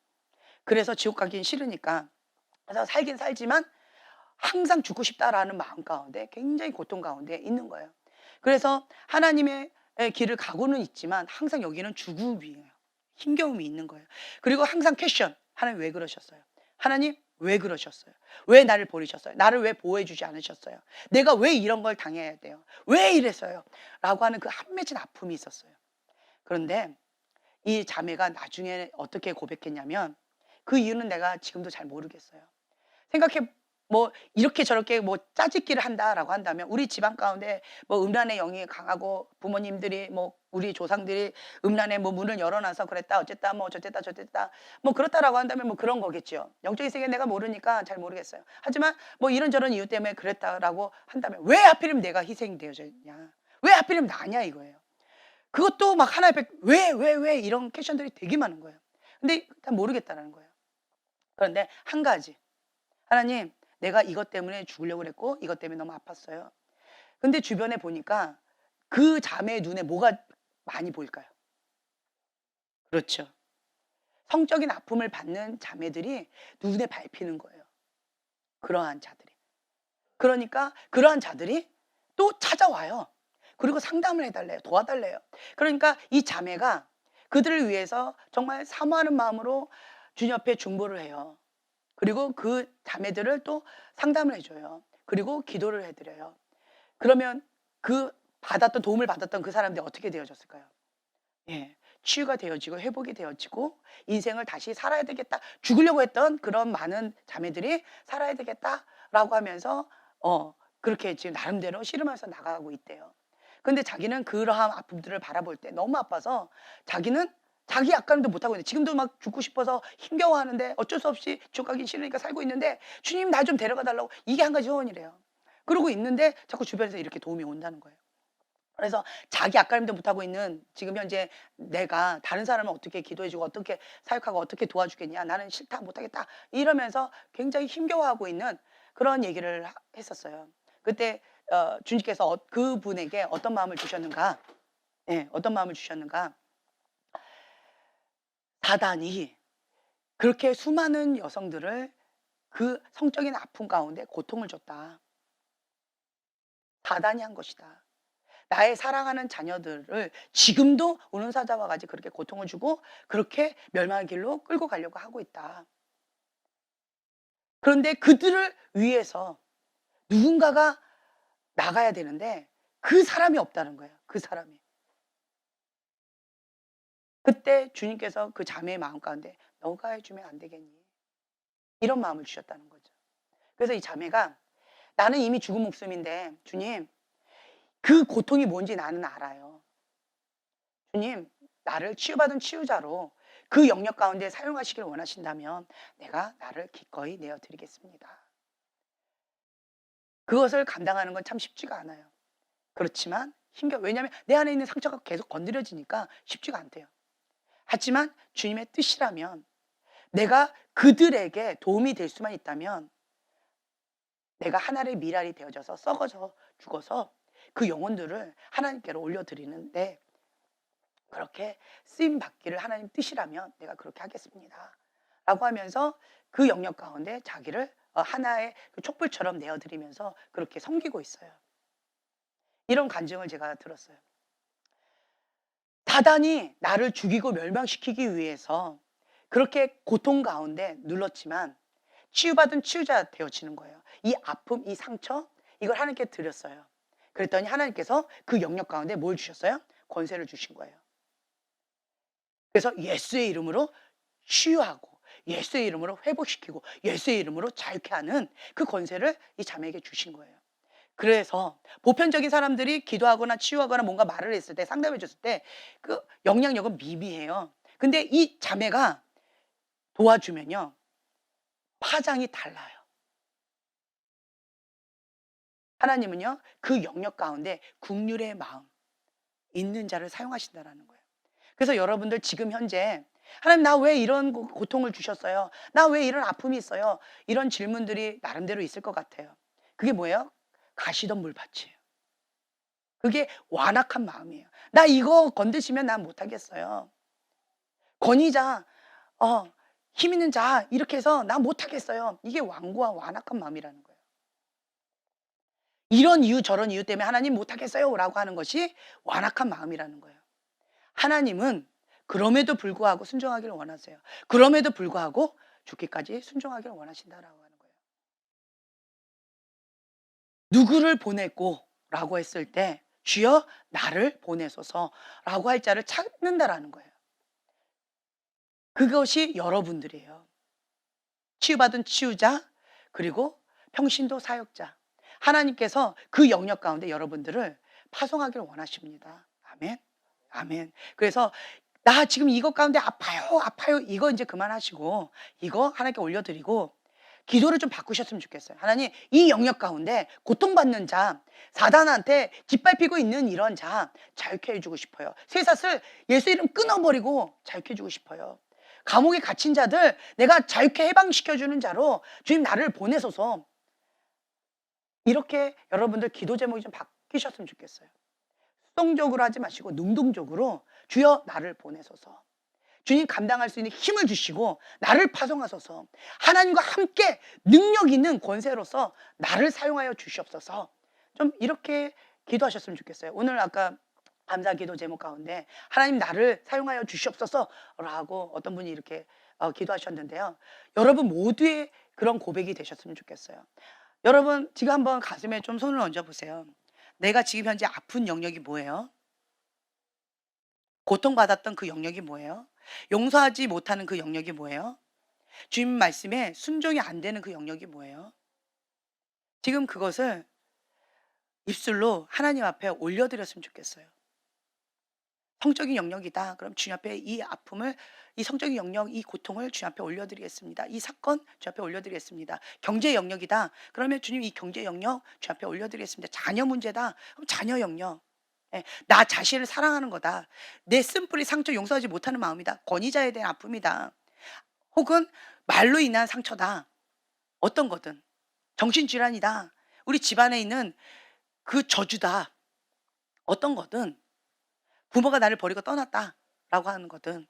그래서 지옥 가긴 싫으니까. 그래서 살긴 살지만 항상 죽고 싶다라는 마음 가운데 굉장히 고통 가운데 있는 거예요. 그래서 하나님의 길을 가고는 있지만 항상 여기는 죽음이에요. 힘겨움이 있는 거예요. 그리고 항상 퀘션. 하나님 왜 그러셨어요? 하나님 왜 그러셨어요? 왜 나를 버리셨어요? 나를 왜 보호해 주지 않으셨어요? 내가 왜 이런 걸 당해야 돼요? 왜 이랬어요? 라고 하는 그 한맺힌 아픔이 있었어요. 그런데 이 자매가 나중에 어떻게 고백했냐면 그 이유는 내가 지금도 잘 모르겠어요. 생각해 뭐 이렇게 저렇게 뭐 짜집기를 한다라고 한다면 우리 집안 가운데 뭐 음란의 영이 강하고 부모님들이 뭐 우리 조상들이 음란의 뭐 문을 열어놔서 그랬다 어쨌다 뭐 저쨌다 저쨌다 뭐 그렇다라고 한다면 뭐 그런 거겠죠. 영적인 세계 내가 모르니까 잘 모르겠어요. 하지만 뭐 이런저런 이유 때문에 그랬다라고 한다면 왜 하필이면 내가 희생되어졌냐? 왜 하필이면 나냐 이거예요. 그것도 막 하나의 왜 이런 퀘션들이 되게 많은 거예요. 근데 다 모르겠다라는 거예요. 그런데 한 가지 하나님, 내가 이것 때문에 죽으려고 그랬고 이것 때문에 너무 아팠어요. 근데 주변에 보니까 그 자매의 눈에 뭐가 많이 보일까요? 그렇죠. 성적인 아픔을 받는 자매들이 눈에 밟히는 거예요. 그러한 자들이. 그러니까 그러한 자들이 또 찾아와요. 그리고 상담을 해달래요. 도와달래요. 그러니까 이 자매가 그들을 위해서 정말 사모하는 마음으로 주님 앞에 중보를 해요. 그리고 그 자매들을 또 상담을 해줘요. 그리고 기도를 해드려요. 그러면 그 받았던 도움을 받았던 그 사람들이 어떻게 되어졌을까요? 예. 치유가 되어지고 회복이 되어지고 인생을 다시 살아야 되겠다. 죽으려고 했던 그런 많은 자매들이 살아야 되겠다라고 하면서 그렇게 지금 나름대로 씨름하면서 나가고 있대요. 근데 자기는 그러한 아픔들을 바라볼 때 너무 아파서 자기는 자기 약간도 못하고 있는데 지금도 막 죽고 싶어서 힘겨워하는데 어쩔 수 없이 지옥 가기 싫으니까 살고 있는데 주님 나 좀 데려가 달라고 이게 한 가지 소원이래요. 그러고 있는데 자꾸 주변에서 이렇게 도움이 온다는 거예요. 그래서 자기 앞가림도 못하고 있는 지금 현재 내가 다른 사람을 어떻게 기도해 주고 어떻게 사역하고 어떻게 도와주겠냐. 나는 싫다 못하겠다. 이러면서 굉장히 힘겨워하고 있는 그런 얘기를 했었어요. 그때 주님께서 그분에게 어떤 마음을 주셨는가. 예, 어떤 마음을 주셨는가. 사단이 그렇게 수많은 여성들을 그 성적인 아픔 가운데 고통을 줬다. 사단이 한 것이다. 나의 사랑하는 자녀들을 지금도 운운사자와 같이 그렇게 고통을 주고 그렇게 멸망의 길로 끌고 가려고 하고 있다. 그런데 그들을 위해서 누군가가 나가야 되는데 그 사람이 없다는 거예요. 그 사람이. 그때 주님께서 그 자매의 마음 가운데 너가 해주면 안 되겠니? 이런 마음을 주셨다는 거죠. 그래서 이 자매가 나는 이미 죽은 목숨인데 주님 그 고통이 뭔지 나는 알아요. 주님, 나를 치유받은 치유자로 그 영역 가운데 사용하시길 원하신다면 내가 나를 기꺼이 내어 드리겠습니다. 그것을 감당하는 건 참 쉽지가 않아요. 그렇지만 왜냐하면 내 안에 있는 상처가 계속 건드려지니까 쉽지가 않대요. 하지만 주님의 뜻이라면 내가 그들에게 도움이 될 수만 있다면 내가 하나의 미랄이 되어져서 썩어져 죽어서 그 영혼들을 하나님께로 올려드리는데 그렇게 쓰임 받기를 하나님 뜻이라면 내가 그렇게 하겠습니다. 라고 하면서 그 영역 가운데 자기를 하나의 그 촛불처럼 내어드리면서 그렇게 섬기고 있어요. 이런 간증을 제가 들었어요. 사단이 나를 죽이고 멸망시키기 위해서 그렇게 고통 가운데 눌렀지만 치유받은 치유자 되어지는 거예요. 이 아픔, 이 상처 이걸 하나님께 드렸어요. 그랬더니 하나님께서 그 영역 가운데 뭘 주셨어요? 권세를 주신 거예요. 그래서 예수의 이름으로 치유하고 예수의 이름으로 회복시키고 예수의 이름으로 자유케 하는 그 권세를 이 자매에게 주신 거예요. 그래서 보편적인 사람들이 기도하거나 치유하거나 뭔가 말을 했을 때 상담해 줬을 때 그 영향력은 미비해요. 근데 이 자매가 도와주면요. 파장이 달라요. 하나님은요. 그 영역 가운데 긍휼의 마음 있는 자를 사용하신다라는 거예요. 그래서 여러분들 지금 현재 하나님 나 왜 이런 고통을 주셨어요? 나 왜 이런 아픔이 있어요? 이런 질문들이 나름대로 있을 것 같아요. 그게 뭐예요? 가시던 물밭이에요. 그게 완악한 마음이에요. 나 이거 건드시면 난 못하겠어요. 권위자, 힘 있는 자 이렇게 해서 나 못하겠어요. 이게 완고한 완악한 마음이라는 거예요. 이런 이유 저런 이유 때문에 하나님 못하겠어요 라고 하는 것이 완악한 마음이라는 거예요. 하나님은 그럼에도 불구하고 순종하기를 원하세요. 그럼에도 불구하고 죽기까지 순종하기를 원하신다라고 하는 거예요. 누구를 보냈고 라고 했을 때 주여 나를 보내소서라고 할 자를 찾는다라는 거예요. 그것이 여러분들이에요. 치유받은 치유자 그리고 평신도 사역자. 하나님께서 그 영역 가운데 여러분들을 파송하기를 원하십니다. 아멘. 아멘. 그래서 나 지금 이것 가운데 아파요, 아파요. 이거 이제 그만하시고 이거 하나님께 올려드리고 기도를 좀 바꾸셨으면 좋겠어요. 하나님, 이 영역 가운데 고통받는 자, 사단한테 짓밟히고 있는 이런 자 자유케 해주고 싶어요. 쇠사슬 예수 이름 끊어버리고 자유케 해주고 싶어요. 감옥에 갇힌 자들 내가 자유케 해방시켜주는 자로 주님 나를 보내소서. 이렇게 여러분들 기도 제목이 좀 바뀌셨으면 좋겠어요. 수동적으로 하지 마시고 능동적으로 주여 나를 보내소서. 주님 감당할 수 있는 힘을 주시고 나를 파송하소서. 하나님과 함께 능력 있는 권세로서 나를 사용하여 주시옵소서. 좀 이렇게 기도하셨으면 좋겠어요. 오늘 아까 감사 기도 제목 가운데 하나님 나를 사용하여 주시옵소서라고 어떤 분이 이렇게 기도하셨는데요. 여러분 모두의 그런 고백이 되셨으면 좋겠어요. 여러분 지금 한번 가슴에 좀 손을 얹어 보세요. 내가 지금 현재 아픈 영역이 뭐예요? 고통받았던 그 영역이 뭐예요? 용서하지 못하는 그 영역이 뭐예요? 주님 말씀에 순종이 안 되는 그 영역이 뭐예요? 지금 그것을 입술로 하나님 앞에 올려드렸으면 좋겠어요. 성적인 영역이다. 그럼 주님 앞에 이 아픔을, 이 성적인 영역, 이 고통을 주님 앞에 올려드리겠습니다. 이 사건 주님 앞에 올려드리겠습니다. 경제 영역이다. 그러면 주님 이 경제 영역 주님 앞에 올려드리겠습니다. 자녀 문제다. 그럼 자녀 영역. 예, 나 자신을 사랑하는 거다. 내 쓴뿌리 상처 용서하지 못하는 마음이다. 권위자에 대한 아픔이다. 혹은 말로 인한 상처다. 어떤 거든. 정신질환이다. 우리 집안에 있는 그 저주다. 어떤 거든. 부모가 나를 버리고 떠났다라고 하는 거든.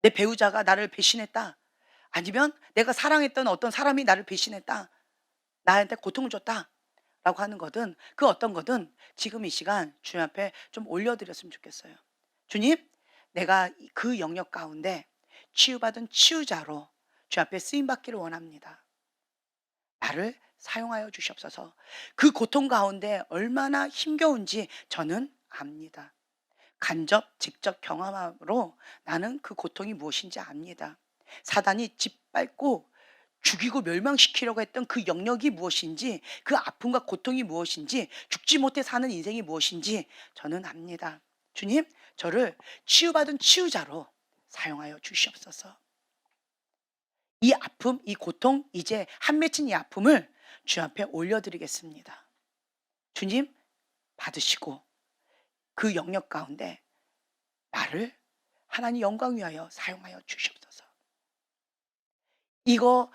내 배우자가 나를 배신했다. 아니면 내가 사랑했던 어떤 사람이 나를 배신했다. 나한테 고통을 줬다라고 하는 거든. 그 어떤 거든 지금 이 시간 주님 앞에 좀 올려드렸으면 좋겠어요. 주님, 내가 그 영역 가운데 치유받은 치유자로 주 앞에 쓰임받기를 원합니다. 나를 사용하여 주시옵소서. 그 고통 가운데 얼마나 힘겨운지 저는 압니다. 간접, 직접 경험함으로 나는 그 고통이 무엇인지 압니다. 사단이 짓밟고 죽이고 멸망시키려고 했던 그 영역이 무엇인지, 그 아픔과 고통이 무엇인지, 죽지 못해 사는 인생이 무엇인지 저는 압니다. 주님, 저를 치유받은 치유자로 사용하여 주시옵소서. 이 아픔, 이 고통, 이제 한 맺힌 이 아픔을 주 앞에 올려드리겠습니다. 주님, 받으시고 그 영역 가운데 나를 하나님 영광 위하여 사용하여 주시옵소서. 이거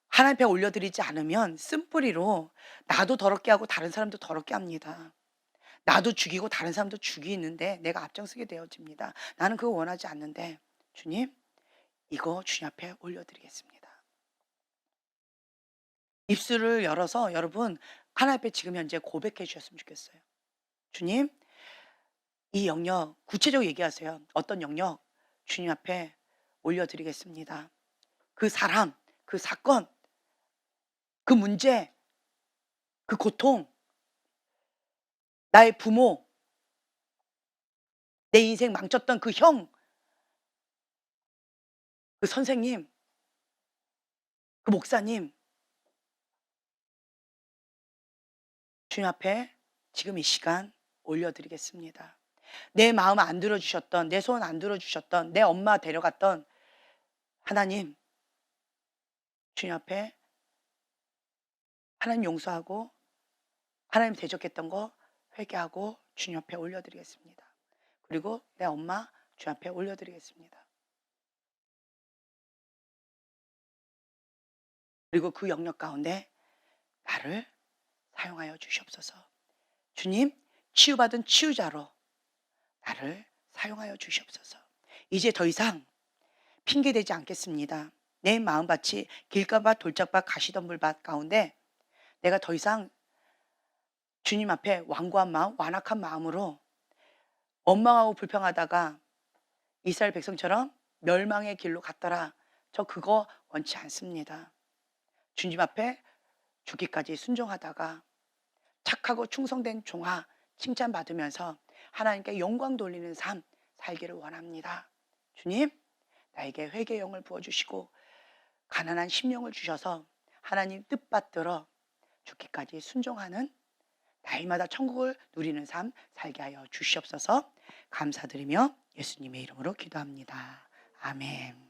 하나님 앞에 올려드리지 않으면 쓴뿌리로 나도 더럽게 하고 다른 사람도 더럽게 합니다. 나도 죽이고 다른 사람도 죽이는데 내가 앞장서게 되어집니다. 나는 그거 원하지 않는데 주님, 이거 주님 앞에 올려드리겠습니다. 입술을 열어서 여러분 하나님 앞에 지금 현재 고백해 주셨으면 좋겠어요. 주님, 이 영역 구체적으로 얘기하세요. 어떤 영역 주님 앞에 올려드리겠습니다. 그 사람, 그 사건, 그 문제, 그 고통, 나의 부모, 내 인생 망쳤던 그 형, 그 선생님, 그 목사님, 주님 앞에 지금 이 시간 올려드리겠습니다. 내 마음 안 들어주셨던, 내 소원 안 들어주셨던, 내 엄마 데려갔던 하나님, 주님 앞에 하나님 용서하고 하나님 대적했던 거 회개하고 주님 앞에 올려드리겠습니다. 그리고 내 엄마 주님 앞에 올려드리겠습니다. 그리고 그 영역 가운데 나를 사용하여 주시옵소서. 주님, 치유받은 치유자로 나를 사용하여 주시옵소서. 이제 더 이상 핑계대지 않겠습니다. 내 마음밭이 길가밭, 돌짝밭, 가시덤불밭 가운데 내가 더 이상 주님 앞에 완고한 마음, 완악한 마음으로 원망하고 불평하다가 이스라엘 백성처럼 멸망의 길로 갔더라. 저 그거 원치 않습니다. 주님 앞에 죽기까지 순종하다가 착하고 충성된 종아 칭찬받으면서 하나님께 영광 돌리는 삶 살기를 원합니다. 주님, 나에게 회개의 영을 부어주시고 가난한 심령을 주셔서 하나님 뜻받들어 죽기까지 순종하는 날마다 천국을 누리는 삶 살게 하여 주시옵소서. 감사드리며 예수님의 이름으로 기도합니다. 아멘.